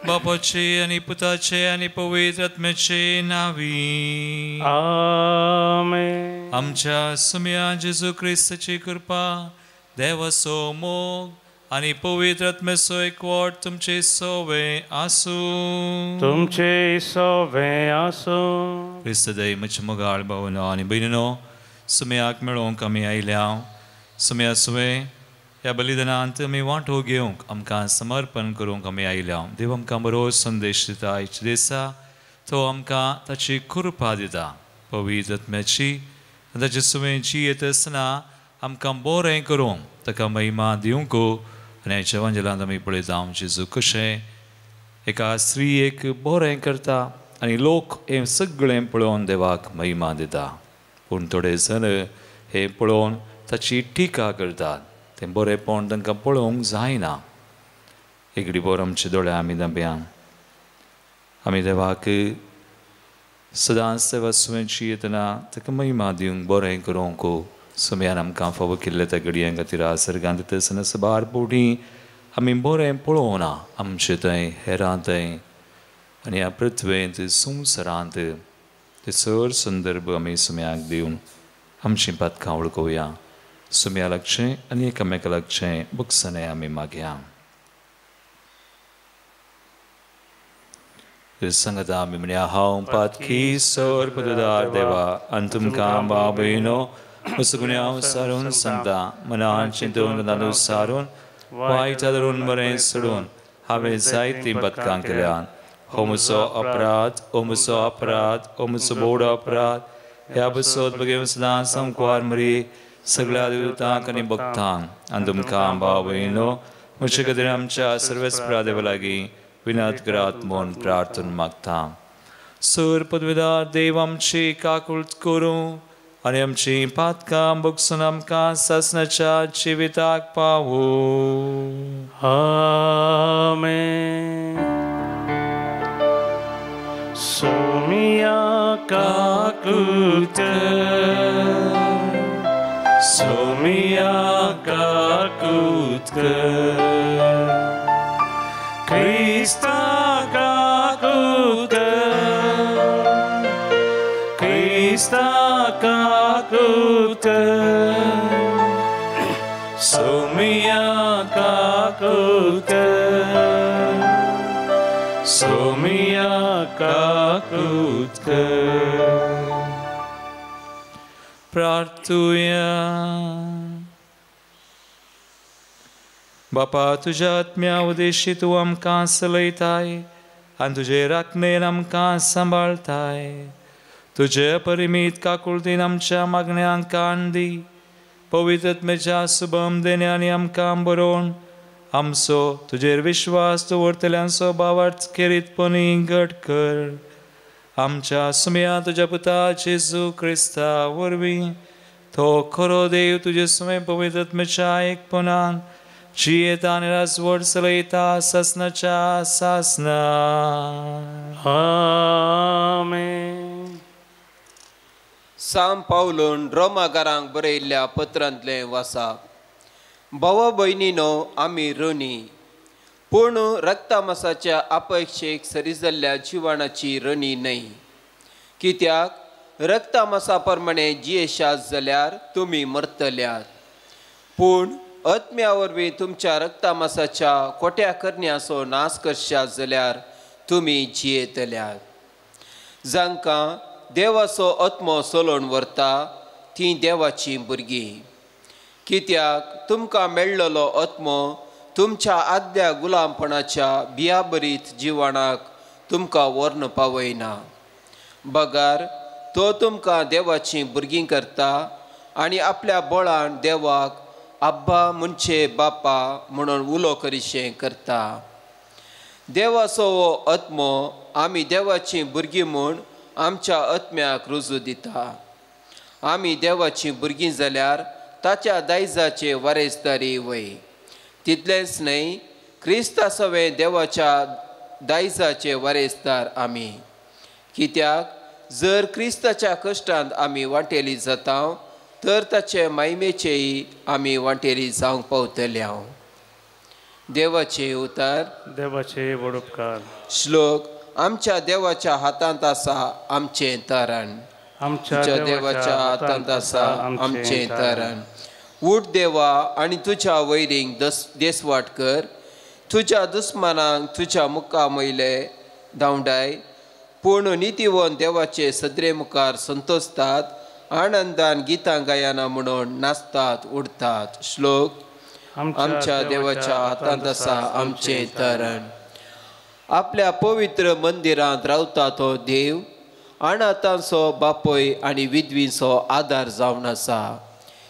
बापाचे आणि पुताचे आणि पवित्र आत्म्याचे नावी
आमेन.
आमच्या सुम्या जेजू ख्रिस्ताची कृपा देवाचो मोग आणि पवित्र आत्म्याचो एकवट तुमचे सोवे आसू
तुमचे सोवे आसू.
ख्रिस्त दय म्हजे मोगाळ भावनो आनी भयणीनो सुम्याक मेळोवंक आमी आयल्या सुम्या सुवे ह्या बलिदानांत आमी वांटो घेवंक आमकां समर्पण करूंक आमी आयल्या. देव आमकां बरो संदेश दिता आयच्या दिसा तो आमकां ताची कृपा दिता पवित्र आत्म्याची ताचे सुवें जियेत आसतना आमकां बरें करूंक ताका महिमा दिवंक आनी ह्याच्या एवांजेलांत आमी पळयता जेजू कशें एका स्त्रीयेक बरें करता आनी लोक हें सगळें पळोवन देवाक महिमा दिता. पूण थोडे जण हें पळोवन ताची टिका करतात. तें बरेंपण तांकां पळोवंक जायना. एकडी बोर आमचे दोळे आमी धांप्या आमी देवाक सदांच देवा सुवेंची येतना ताका महिमा दिवंक बरें करूंक सुम्यान आमकां फावो केल्ले त्या घडयां खातीर सर्गांत येता आसतना सबार पोटी आमी बरें पळोवना आमचे थंय हेरां थंय आनी ह्या पृथ्वेंत संवसारांत ते सर संदर्भ आमी सुम्याक दिवन आमची पातकां वळखुया. सुम्या लागचें आनी एकामेका लागचें बुकसणे आमी मागया. सांगता आमी म्हणया हांव पातकी सर पददार देवा आनी तुमकां भाव भयणो उसगुण्या सारून सांगता मनान चिंतून तांदूळ सारून वायट धरून बरें सोडून हांवें जायतीं पदकां केल्यात Homoso अपराध, homoso अपराध, homoso बोड अपराध, ह्या बसोत बघेन सदा संकवार मरी सगळ्या देवतांक आणि भक्तांक आणि तुमकां भावयनो म्हज्या खातीर आमच्या सर्वच प्रादेवा लागीं विनत करात म्हूण प्रार्थना मागता. सर पदवीदार देव आमची काकूळ करूं आनी आमची पातकां बगसून आमकां ससनाच्या जिविताक पावूं.
आमेन. सोमिया काकूत, सोमिया काकूत, Krista काकूत, Krista काकूत, सोमिया काकूत, सोमिया काकूत. प्रार्थूया. बापा तुज्या आत्म्या उदेशी तूं आमकां चलयताय आनी तुजे राखणेन आमकां सांबाळताय. तुजे परिमीत काकुळटीन आमच्या मागण्यांक कान दी. पवित्र आत्म्याच्या शुभम देण्यानी आमकां बरोवन आमचो तुजेर विश्वास दवरतल्यांचो भावार्थ खेरीतपणी घट कर. आमच्या सुमया तुज्या पुता जेजू क्रिस्ता वरवीं तो खरो देव तुजे सुमे पवित्र आत्म्याच्या एकपणान जियेता आनी राजवट चलयता ससनाच्या सासना. आमेन.
साम पावलोन रोमाकारांक बरयल्ल्या पत्रांतले वाचप. भाव भयणीनो आमी रोनी पूण रक्तामासाच्या अपेक्षेक सरी जाल्ल्या जिवाणाची रणी न्हय. कित्याक रक्तामासा प्रमाणे जियेशात जाल्यार तुमी मरतल्यात, पूण आत्म्या वरवीं तुमच्या रक्तामासाच्या खोट्या करण्याचो नाश करशात जाल्यार तुमी जियेतल्यात. जांकां देवाचो आत्मो चलोवन व्हरता तीं देवाचीं भुरगीं. कित्याक तुमकां मेळ्ळलो आत्मो तुमच्या आदल्या गुलामपणाच्या बियाबरीत जिवाणाक तुमकां व्हरून पावयना. बगार तो तुमकां देवाचीं भुरगीं करता आनी आपल्या बळान देवाक अब्बा मुनचे बापा म्हणून उलो करीशें करता. देवाचो हो आत्मो आमी देवाचीं भुरगीं म्हूण आमच्या आत्म्याक रुजू दिता. आमी देवाचीं भुरगीं जाल्यार ताच्या दायजाचे वारेसदारी वय. तितलेंच न्हय, क्रिस्ता सवे देवाच्या दायजाचे वारेसदार आमी. कित्याक जर क्रिस्ताच्या कश्टांत आमी वांटेली जाता तर ताचे महिमेचेय आमी वांटेली जावंक पावतल्या. देवाचे उतार.
देवाचे व्हड उपकार.
श्लोक. आमच्या देवाच्या हातांत आसा आमचें तरण. आमच्या देवाच्या हातांत आसा आमचें तरण. उठ देवा आनी तुज्या वैरींक देसवाट कर. तुज्या दुस्मानांक तुज्या मुखार मैले धांवडाय. पूण नितीवन देवाचे सदरे मुखार संतोसतात, आनंदान गितां गायना म्हणून नाचतात उडतात. श्लोक. आमच्या देवाच्या हातांत आसा आमचें तरण. आपल्या पवित्र मंदिरांत रावता तो देव अनाथांचो बापोय आनी विधवींचो आदार जावन आसा.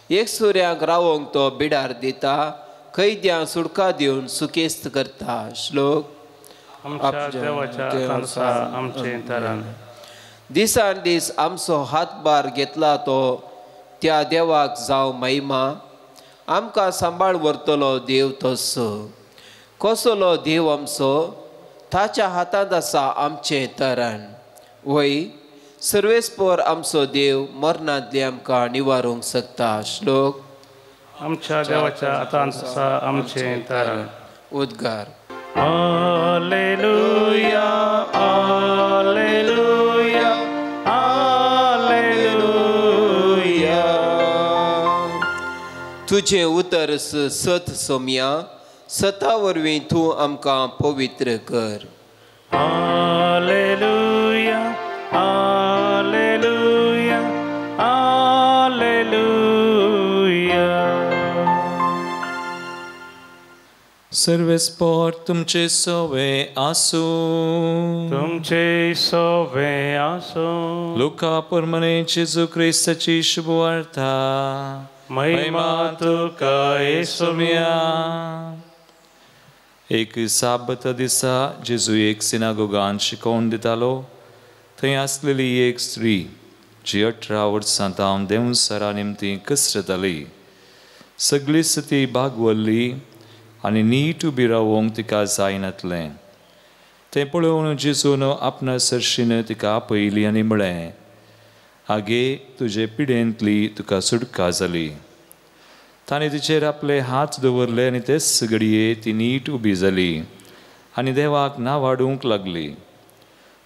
एकसुऱ्यांक रावोंक तो बिडार दिता, कैद्यांक सुडका दिवन सुकेस्त करता. श्लोक.
आमच्या देवाच्या हातांत आसा आमचें तरण.
दिसान दीस आमचो हातभार घेतला तो त्या देवाक जावं महिमा. आमकां सांबाळ व्हरतलो देव तसो. कसलो देव आमचो? ताच्या हातांत आसा आमचें तरण. वय सर्वेस्पर आमचो देव मरणांतली आमकां निवारूंक शकता. श्लोक.
आमच्या देवाच्या हातांत आसा आमचें तरण.
उद्गार.
Hallelujah hallelujah hallelujah.
तुझें उतर सत सोम्या, सता वरवीं तूं आमकां पवित्र कर.
Hallelujah hallelujah hallelujah. सर्व स्पोर्ट तुमचे सोवे आसू
तुमचे सोवे आसो
लुका परमने जेजू क्रिस्ताची शुभवार्ता
महिमा तुका येसुमिया
एक साबत दिसा जेजू एक सिनागोगान शिकोवन दितालो थंय आसलेली एक स्त्री जी 18 वर्सां जावन देवसरा निमती कसरताली सगळी स्थिती भागवल्ली आनी नीट उबी रावंक तिका जायनातलें तें पळोवन जेजून आपणा सरशीन तिका आपयली आनी म्हळें आगे तुजे पिडेंतली तुका सुटका जाली ताणें तिचेर आपले हात दवरले आनी तेच घडये ती नीट उबी जाली आनी देवाक नांवाडूंक लागली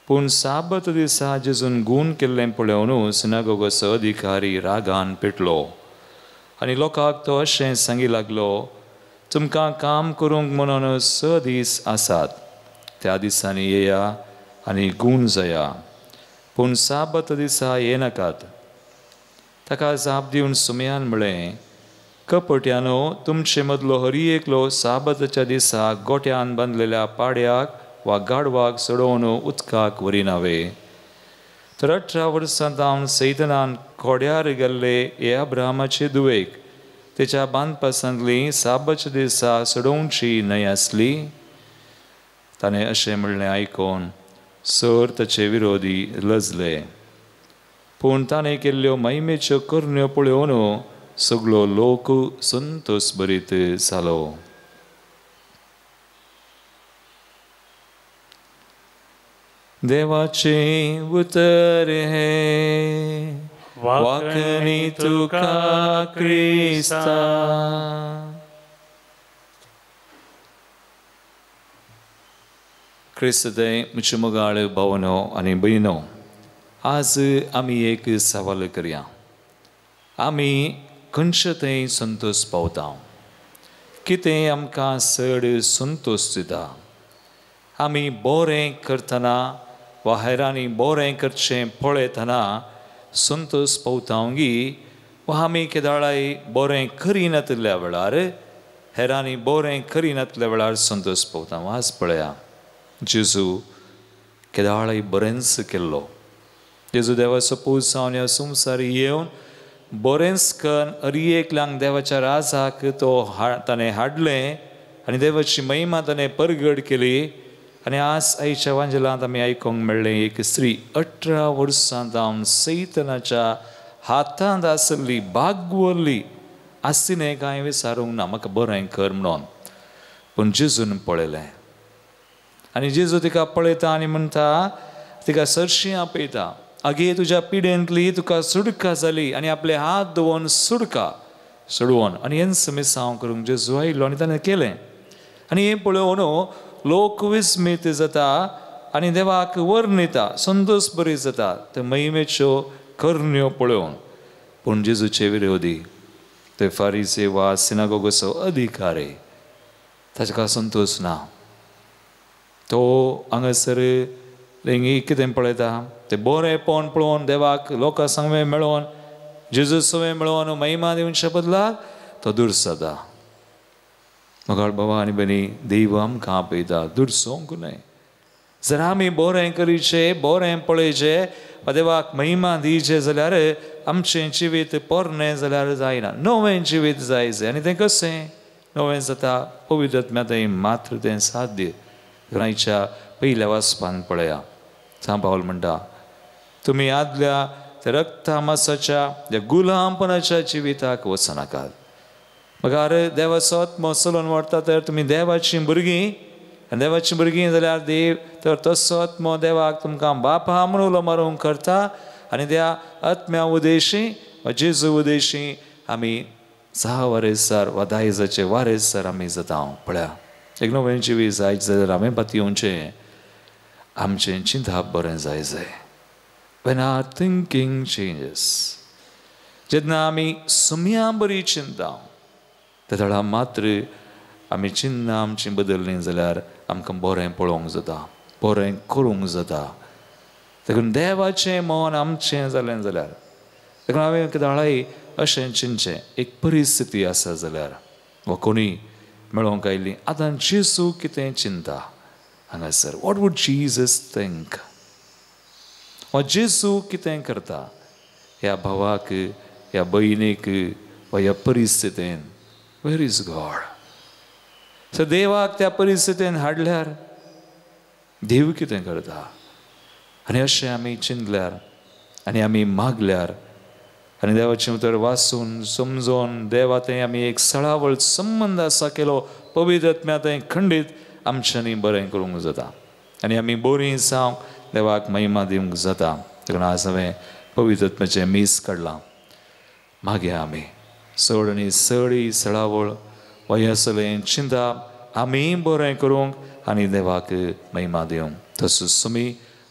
पूण साबत दिसा जेजून गूण केल्लें पळोवन सिनागोगाचो अधिकारी रागान पेटलो आनी लोकांक तो अशें सांगी लागलो तुमकां काम करूंक म्हणून 6 दीस आसात त्या दिसांनी येया आनी गूण जाया पूण साबत दिसा येनाकात ताका जाप दिवन सुमयान म्हळें कपट्यानो तुमचे मदलो हरी एकलो साबतच्या दिसा गोट्यान बांदलेल्या पाड्याक वा गाडवाक सोडोवन उदकाक वरिनावे तर 18 वर्सां जावन सैतानान खोड्यार गेल्ले हे अब्राहमाचे दुवेक तेच्या बांदपासांतली साबतच्या दिसा सोडोवची न्हय आसली ताणें अशें म्हणलें आयकोन सर ताचे विरोधी लजले पूण ताणें केल्ल्यो महिमेच्यो करण्यो पळोवन सगळो लोक संतोश भरीत जालो देवाचे उतर हे वाकणी तुका क्रिस्ता क्रिस्ते म्हजे मोगाळ भावनो आनी भयणो आज आमी एक सवाल करया आमी खंयचे थंय संतोश पावता कितें आमकां चड संतोश दिता आमी बरें करतना वा हेरांनी बरें करचें पळयतना संतोश पावतांगी वा आमी केदाळाय बरें करिनातल्या वेळार हेरांनी बरें करिनातल्या वेळार संतोश पावता आज पळया जेजू केदाळाय बरेंच केल्लो जेजू देवाचो पूत जावन ह्या संवसारी येवन बरेंच करून हरी एकल्यांक देवाच्या राजाक तो ताणें हाडलें आनी देवाची महिमा ताणें परगट केली आनी आज आयच्या वांजलांत आमी आयकोंक मेळ्ळें एक स्त्री 18 वर्सां जावन सैतानाच्या हातांत आसली भागवल्ली आसतिने कांय विचारूंक ना म्हाका बरें कर म्हणून पूण जेजून पळयलें आनी जेजू तिका पळयता आनी म्हणटा तिका सरशी आपयता आगे तुज्या पिडेंतली तुका सुटका जाली आनी आपले हात दवरून सुटका सोडवून आनी हें समिसांव करूंक जेजू आयलो आनी ताणें केलें आनी हें पळोवन लोक विस्मीत जाता आनी देवाक वर्णिता संतोश बरी जाता ते महिमेच्यो करण्यो पळोवन पूण जेजूचे विरोधी ते फारिसे वा सिनागोगाचो अधिकारी ताका संतोश ना तो हांगासर लेंगी कितें पळयता ते बरेंपण पळोवन देवाक लोकां सांगवे मेळोवन जेजू सवे मेळोवन महिमा दिवच्या बदलाक तो दुर्सदा मोगाळ बाबा आनी बनी देव आमकां आपयता दुर्सोंक न्हय जर आमी बरें करीचें बरें पळयचें वा देवाक महिमा दिवचें जाल्यार आमचें जिवीत पोरनें जाल्यार जायना नवें जिवीत जायचें आनी तें कशें नवें जाता पवित्र आत्म्यान मात्र तें साध्य आयच्या पयल्या वाचपान पळया सांग पावल म्हणटा तुमी आदल्या त्या रक्ता मासाच्या त्या गुलामपणाच्या जिविताक वचनाकात मगार देवाचो आत्मो चलोवन व्हरता तर तुमी देवाचीं भुरगीं आनी देवाचीं भुरगीं जाल्यार देव तर तसो आत्मो देवाक तुमकां बापा म्हणून उलोमारूंक करता आनी त्या आत्म्या उदेशी वा जेजू उदेशी आमी 6 वारेसार वा दायजाचे वारेसार आमी जाता पळया एक नवें जिवीत जायत जाल्यार हांवें पातयेवचें आमचें चिंतप बरें जाय when our thinking changes जेन्ना आमी सुम्या बरी चिंता त्या वेळा मात्र आमी चिन्ना आमची बदलली जाल्यार आमकां बरें पळोवंक जाता बरें करूंक जाता देखून देवाचें मन आमचें जालें जाल्यार देखून हांवें केदाळाय अशें चिंतचें एक परिस्थिती आसा जाल्यार वा कोणी मेळोवंक आयलीं. आतां जेजू कितें चिंता हांगासर? What would Jesus think? वा जेजू कितें करता ह्या भावाक, ह्या भयणीक वा ह्या परिस्थितीन? वेर इज गॉड? सो देवाक त्या परिस्थितीन हाडल्यार देव कितें करता? आनी अशें आमी चिंतल्यार आनी आमी मागल्यार आनी देवाचें उतर वाचून समजोन देवा थंय आमी एक सळावळ संबंद आसा केलो, पवित्र आत्म्या थंय खंडीत आमच्यांनी बरें करूंक जाता आनी आमी बरीं जावंक देवाक महिमा दिवंक जाता. देखून आज हांवें पवित्र आत्म्याचें मीस काडलां. मागया आमी चड आनी चड ही सळावळ वा हें सगळें चिंता आमी बरें करूंक आनी देवाक महिमा दिवंक. तसोच तुमी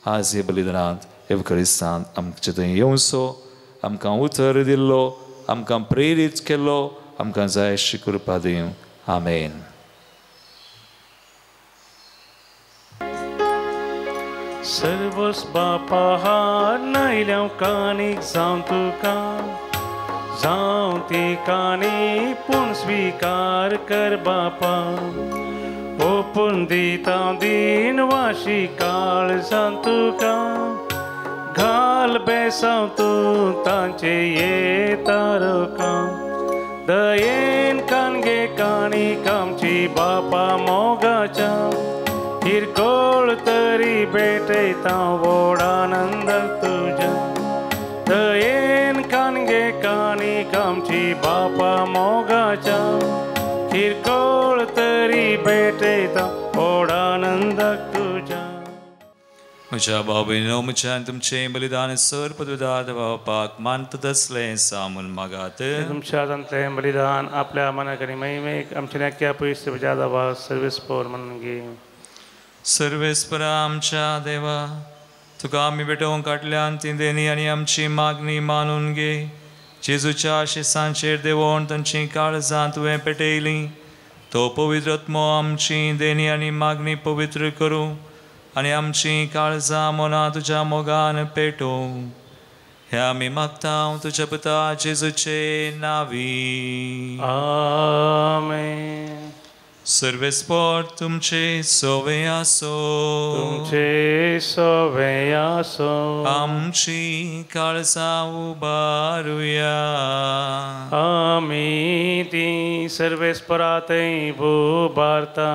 आज हे बलिदानांत एवकरिस्तांत आमचे थंय येवचो, आमकां उतर दिल्लो, आमकां प्रेरीत केल्लो, आमकां जाय अशी कृपा दिवं. आमेन.
सर्वस बापा हार नायल्या कानीक जावं तुका, जावं ती कानी पूण स्विकार कर बापा. ओपून दिता दिन वाशी काळजांत तुका, घाल बेसांव तूं तांचे येतारका. दयेन कानगे काणीक आमची बापा मोगाच्या, किरकोळ तरी भेटयता व्हड आनंद तुज्या. दयेन कानगे काणीक आमची बापा मोगाच्या, किरकोळ तरी भेटयता व्हड आनंद तुज्या.
म्हज्या भाव भयणीनो, म्हज्यान तुमचें बलिदान सर पदवेदार बापाक मानता तसलें सामून मागात.
तुमच्या हातांतलें बलिदान आपल्या मनाक आनी महिमेक आमच्या नेक्या पयस जादा सर्वेस्पोर म्हणून घे.
सर्वेस्परा आमच्या देवा, तुका आमी भेटोवंक काडल्यान ती देणी आनी आमची मागणी मानून घे. जेजूच्या आशिसांचेर देवोन तांची काळजां तुवें पेटयलीं. तो पवित्र आत्मो आमची देणी आनी मागणी पवित्र करूं आनी आमची काळजां मनां तुज्या मोगान पेटोवं. हे आमी मागता तुज्या पुता जेजूचे नांवी.
आमेन.
सर्वेस्पोर तुमचे सोवे आसो,
तुमचे सोवे आसो.
आमची काळजां उबारुया.
आमी ती सर्वेस्परातय उबारता.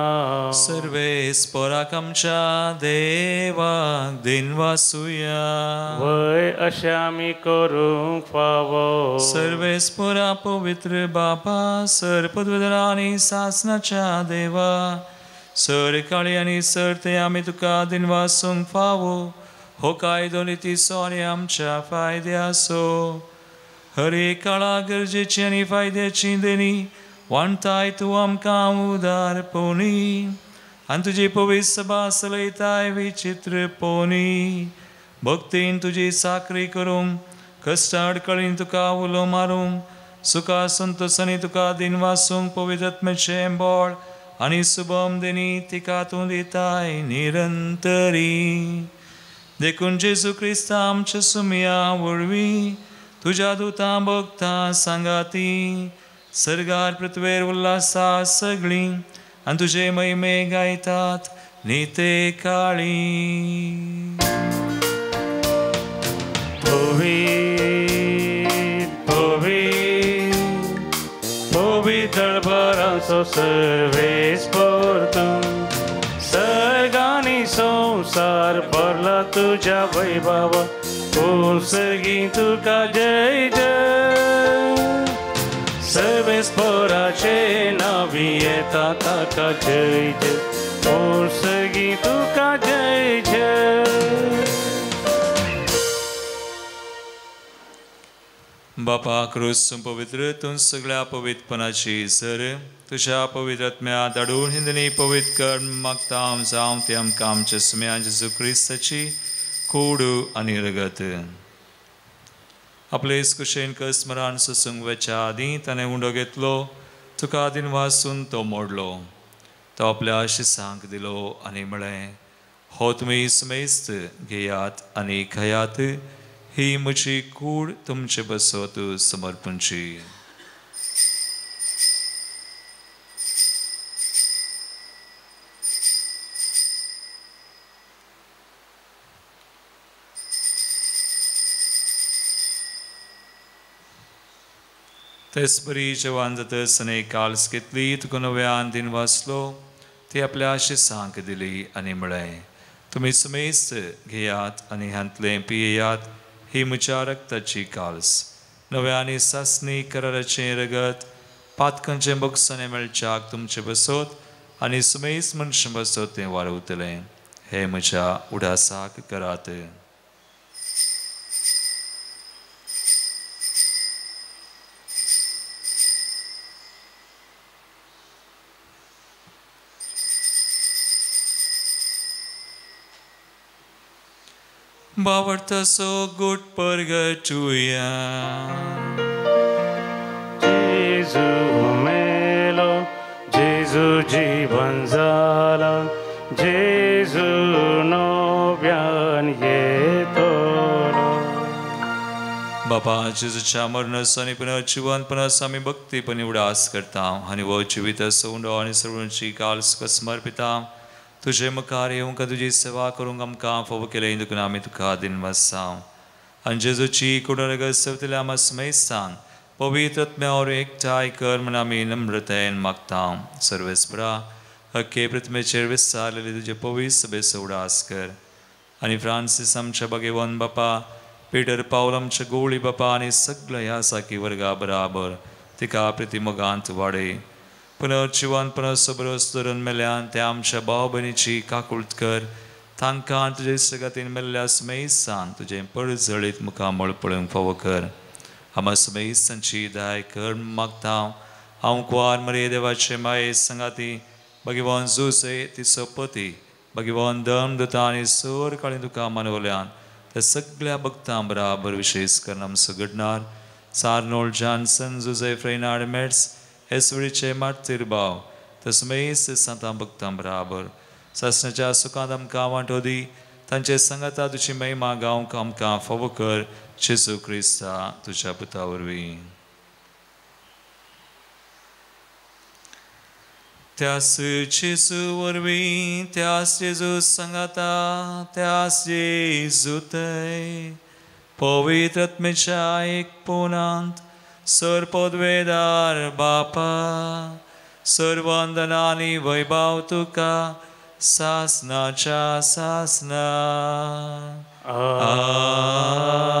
सर्वेस्पोराक आमच्या देवाक दिनवासुया.
वय अशें आमी करूंक फावो.
सर्वेस्पोरा पवित्र बापा, सर पदवेदार आनी सासणाच्या देवा, सर काळी आनी सर ते आमी तुका दिनवासूंक फावो. हो कायदो नितीचो आनी आमच्या फायद्याचो. हर एक काळा गरजेची आनी फायद्याची देणी वांटताय तूं आमकां उदारपणी, आनी तुजी पवित्र सभा चलयताय विचित्रपणी. भक्तीन तुजी साकरी करूंक, कश्टा अडकळीन तुका उलो मारूंक, सुखा संतोषांनी तुका दिनवासूंक पवित्र आत्म्याचें बळ आनी शुभम देणी तिका तूं दिताय निरंतरी. देखून जेजू क्रिस्त आमच्या सुमया वळवी, तुज्या दुतां भक्तां सांगाती, सर्गार पृथ्वेर उल्लासा सगळीं आनी तुजे महिमे गायतात निते काळी.
दळभरांचो सर्वेस्पोर तूं, सर्गांनी संवसार भरला तुज्या वैभवा. पूण सर्गी तुका जय जय. सर्वेस्पोराचे नांवी येता ताका जय जय. पूण सर्गी तुका जय जय.
बापा क्रूस पवित्र तूं सगळ्या पवित्रपणाची सर तुझ्या पवित्र आत्म्या धाडून हिंदनी पवित्र कर मागता जावं ते आमकां आमच्या सुम्या जेजू क्रिस्ताची कूड आनी रगत. आपले कुशेन कसमरान सुसूंक वेच्या आदीं ताणें उंडो घेतलो, तुका आदीन वाचून तो मोडलो. तो आपल्या आशिसांक दिलो आनी म्हळें, हो तुमी समेस्त घेयात आनी खायात, ही म्हजी कूड तुमचे बसत समर्पणची. तेच बरी जेवण जातस अनेक काल्स घेतली तुका नव्यान दिन वाचलो ती आपल्या शिसांक दिली आनी म्हळें तुमी समेस्त घेयात आनी ह्यांतले पियेयात ही म्हज्या रक्ताची काल्स नव्या आनी सासणी कराराचें रगत पातकांचें बगसणें मेळच्याक तुमचे बसत आनी समेस्त मनशां बसत तें वाडवतलें हे म्हज्या उडासाक करात. Bavarta so good purgatoria.
Jesu melo, Jesu जीवन झाला, Jesu नव्यान येतो.
बापा जेजूच्या मरणासानी पुन्हा जिवंतपणास आमी भक्तीपणी उडास करता आनी वो जिवीत सोंडो आनी सर्वांची काल समर्पिता तुझे मुखार येवंक तुजी सेवा करूंक आमकां फोव केलें देखून आमी तुका दिन वसां आनी जेजूची कुडरगत सवतल्या आम स्मेस्तांक पवित्र आत्म्यावर एकठांय कर म्हण आमी नम्रतायेन मागता. सर्वेस्परा हक्के पृथ्वीचेर विस्तारलेले तुजे पवित्र सभेचो उडास कर आनी फ्रांसीस आमच्या भगेवन बापा पीटर पावल आमच्या गोळी बापा आनी सगळ्या ह्या साकी वर्गा बराबर तिका प्रतिमोगांत वाडय. पुनर्जिवनपणाचो बरोस धरून मेल्यान त्या आमच्या भाव भयणीची काकुळट कर तांकां तुजे सगतीन मेल्ल्या समेस्तान तुजें पडझळीत मुखामळ पळोवंक फावो कर. आमा समेस्तांची दाय कर मागता हांव कुवार मरे देवाचे माये संगाती भगवान जुसे तिचो पती भगवान दम दोता आनी सर काळी तुका मानवल्यान त्या सगळ्या भक्तां बराबर विशेष करून आमचो घडणार सार्नोल्ड जॉन्सन जुझेफ रेनार्ड मेट्स हेसवडीचे मार्तीर भाव तसमेस सांतां भक्तां बराबर सासणाच्या सुखांत आमकां वांटो दी तांचे संगता तुजी महिमा गावंक आमकां फावो कर जेजू क्रिस्ता तुज्या पुता वरवीं. त्यास जेजू वरवीं त्यास जेजू संगता त्यास जेजू थंय पवित्र आत्मेच्या एकपणांत सर पदवेदार बापा सर्वंदनानी वैभव तुका सासनाच्या सासना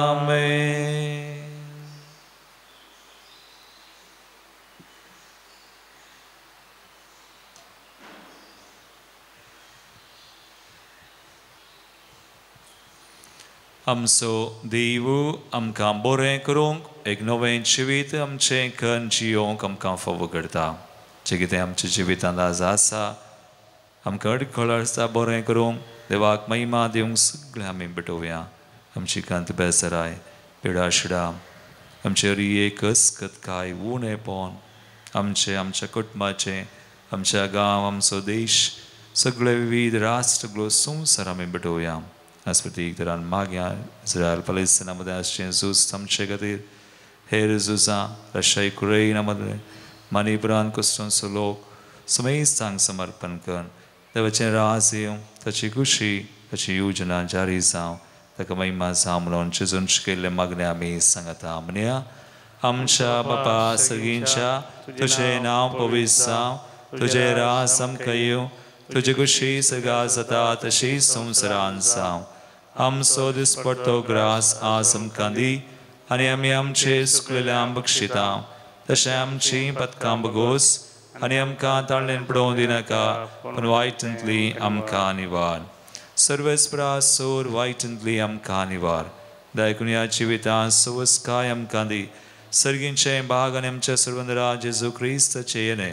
आमेन. आमचो देव आमकां बरें करूंक एक नवें जिवीत आमचें खण जियोंक आमकां फावो करता. जें कितें आमच्या जिवितांत आज आसा आमकां अडखळ आसा बरें करूंक देवाक महिमा दिवंक सगळें आमी भेटोवया. आमची कांत बेसराय पिडा शिडा आमचे रिये कसकतकाय उणेपण आमच्या कुटुंबाचें आमच्या गांव आमचो देश सगळे विविध राष्ट्र सगळो संवसार आमी भेटोवया. आज प्रत्येक तरान मागया इस्रायल पलेस्तिना मध्ये आसचें झूज आमचे खातीर हेर झुजां रशिया युक्रेना मध्ये मणिपुरान कुस्टोंचो लोक समेस्तांक समर्पण कर. देवाचें राज येवं ताची खुशी ताची योजना जारी जावं ताका महिमा जावं म्हणून जेजून शिकयल्लें मागणें आमी सांगता. म्हणया आमच्या बापा सगळींच्या तुजें नांव पवित्र जावं तुजें राज आमकां येवं तुजी खुशी सगळा जाता तशी संवसारांत जावं. आमचो दिसपडटो ग्रास आज आमकां दी आनी आमी आमचे सुकलेल्यांक बक्षिता तशें आमची पथकां बगोस आनी आमकां ताळणेन पडोवंक दिनाका पूण वायटांतली आमकां निवार. सर्वेस्परा सोर वायटांतली आमकां निवार. दायकुन्या जिवितांत सवस्काय आमकां दी सर्गींचें भाग आनी आमच्या सर्वंदरा जेजू क्रिस्ताचे येणे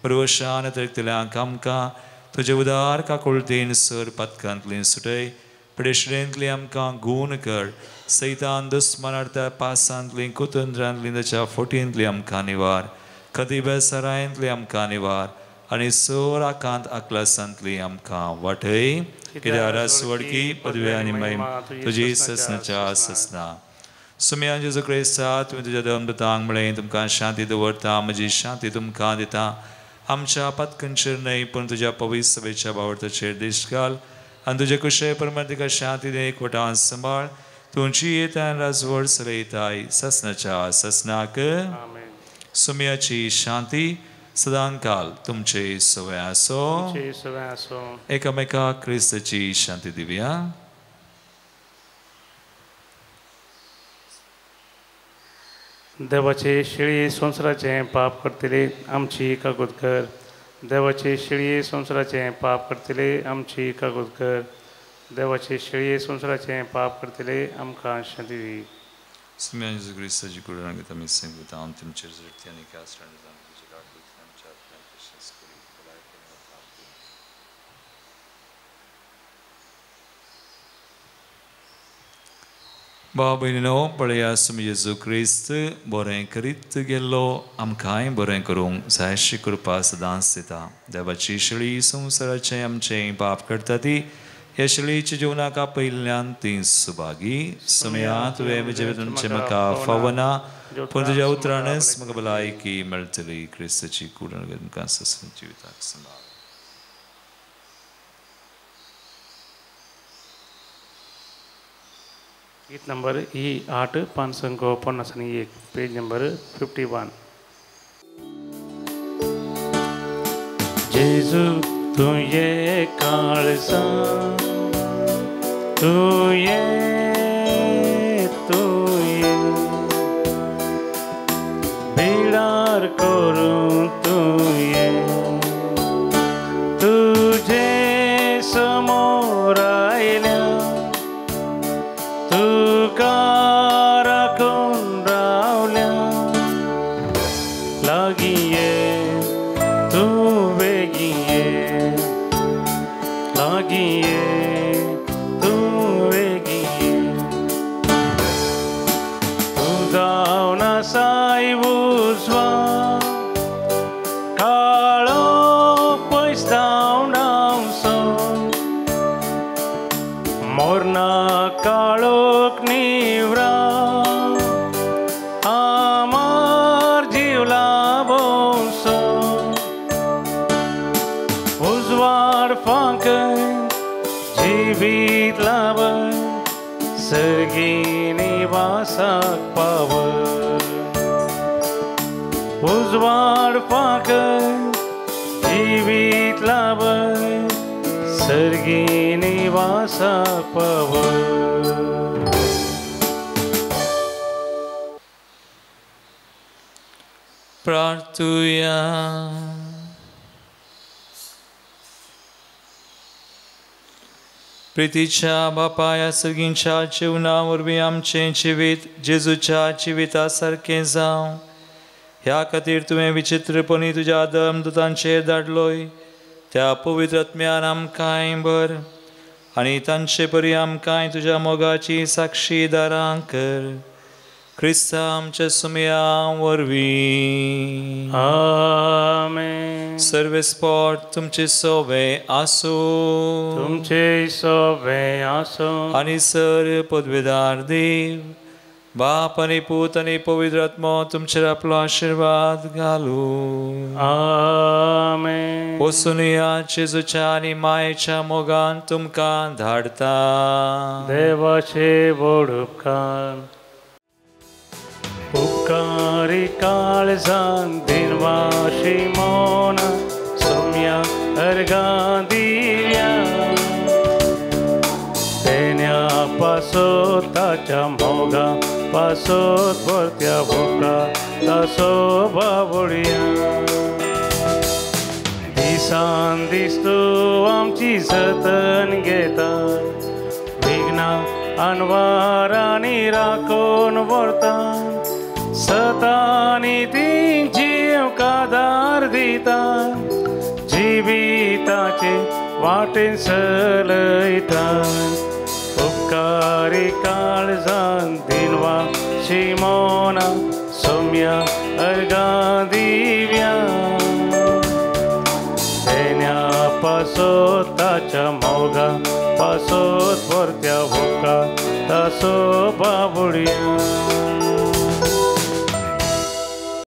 प्रवशान तरेतल्यांक आमकां तुजे उदार काकुळतेन सर पथकांतली सुटय पिडेशडेंतली आमकां गूण कर. सैतान दुस्मनार्थ पासांतली कुतंत्रांतली ताच्या फोटींतली आमकां निवार. कधी बेसरायंतली आमकां निवार आनी सोर आकांत आकलासांतली आमकां वाटय. कित्याक रासवडकी पदवी आनी महिमा तुजी ससनाच्या ससना. सुम्या जेजू क्रिस्ता तुवें तुज्या दमदतांक म्हळें तुमकां शांती दवरता म्हजी शांती तुमकां दिता. आमच्या पथकांचेर न्हय पूण तुज्या पवित्र सभेच्या बावटाचेर दिश्ट घाल आनी तुजे कुशे परमार्थिका शांती दे एकवटान सांबाळ. तुमची येता राजवड चलयताय ससनाच्या ससनाक सुमयाची शांती सदांकाल तुमचे सवय असो. एकमेका ख्रिस्ताची शांती दिव्या.
देवाचे शिळी संसाराचे पाप करतले आमची कागद कर. देवाचे शिळी संसाराचे पाप करतले आमची कागद कर. देवाचे शिळी संसाराचे पाप करतले आमकां शांती दी.
Smeja Jesus Cristo de curando também sempre tá um tempo de resurreição e castrar nos anos de God with them chat practices spirit life in our family. Babino Maria Smeja Jesus Cristo borem करीत गेलो आमकांय बरें करूंक जाय अशी कृपा सदांच दिता. देवाची शिळी संसाराचे आमचे पाप करता ती ह्या शिळेच्या जीवनाका पहिल्यान ती सुभागी. समया तुवें म्हजे तुमचे म्हाका फावना पूण तुज्या उतरानच म्हाका भलायकी मेळटली. क्रिस्ताची कूड म्हाका जिविताक सांबाळ.
गीत नंबर E8 551 पेज नंबर 51. जेजू तू ये काळजा तू ये बिडार करून तू ये तुझे समोर आयल्या तुका राखून रावल्या लागी ये तू वेगी ये लागी ये तू वेगी ये तू जावन साई उजवा काळो पयस जावन सो मोरना काळोक निवरा आमार जीव लाभोसो उजवाड फांक जिवीत लाभ सर्गी निवासाक पाव उजवाड फांक जिवीत लाभ सर्गी निवासाक पाव.
प्रार्थूया. प्रितीच्या बापा या सगळ्यांच्या जीवना वरवीं आमचें जिवीत जेजूच्या जिविता सारकें जावं ह्या खातीर तुवें विचित्रपणी तुज्या धर्मदूतांचेर धाडलोय. त्या पवित्र आत्म्यान आमकांय भर आनी तांचे परी आमकांय तुज्या मोगाची साक्षीदारां कर. क्रिस्ता आमच्या सुमया वरवीं.
आमेन.
सर्वेस्पोट तुमचे सोवे आसो.
तुमचे सोवे आसो.
आनी सर पदवेदार देव बाप आनी पूत आनी पवित्र आत्मो तुमचेर आपलो आशीर्वाद घालू.
आमेन.
वचून या जेजूच्या आनी मायेच्या मोगान तुमकां धाडता.
देवाचे व्हड उपकार. उपकारी काळजान दिनवाशी मोन सोम्या अर्गां दिल्या तेन्या पासोत ताच्या मोगा पासोत परत्या भोका तासो बाबुळ्या दिसान दीस तूं आमची जतन घेता विघ्नां आनवारांनी राखून व्हरता सतानी ती जीव कादार दिता जिविताचे वाटेन चलयता उपकारी काळजान दिनवा शिमोना सोम्या अर्गां दिव्या तेन्या पासोत ताच्या मोगा पासोत परत्या भोका तासो बाबुळ्या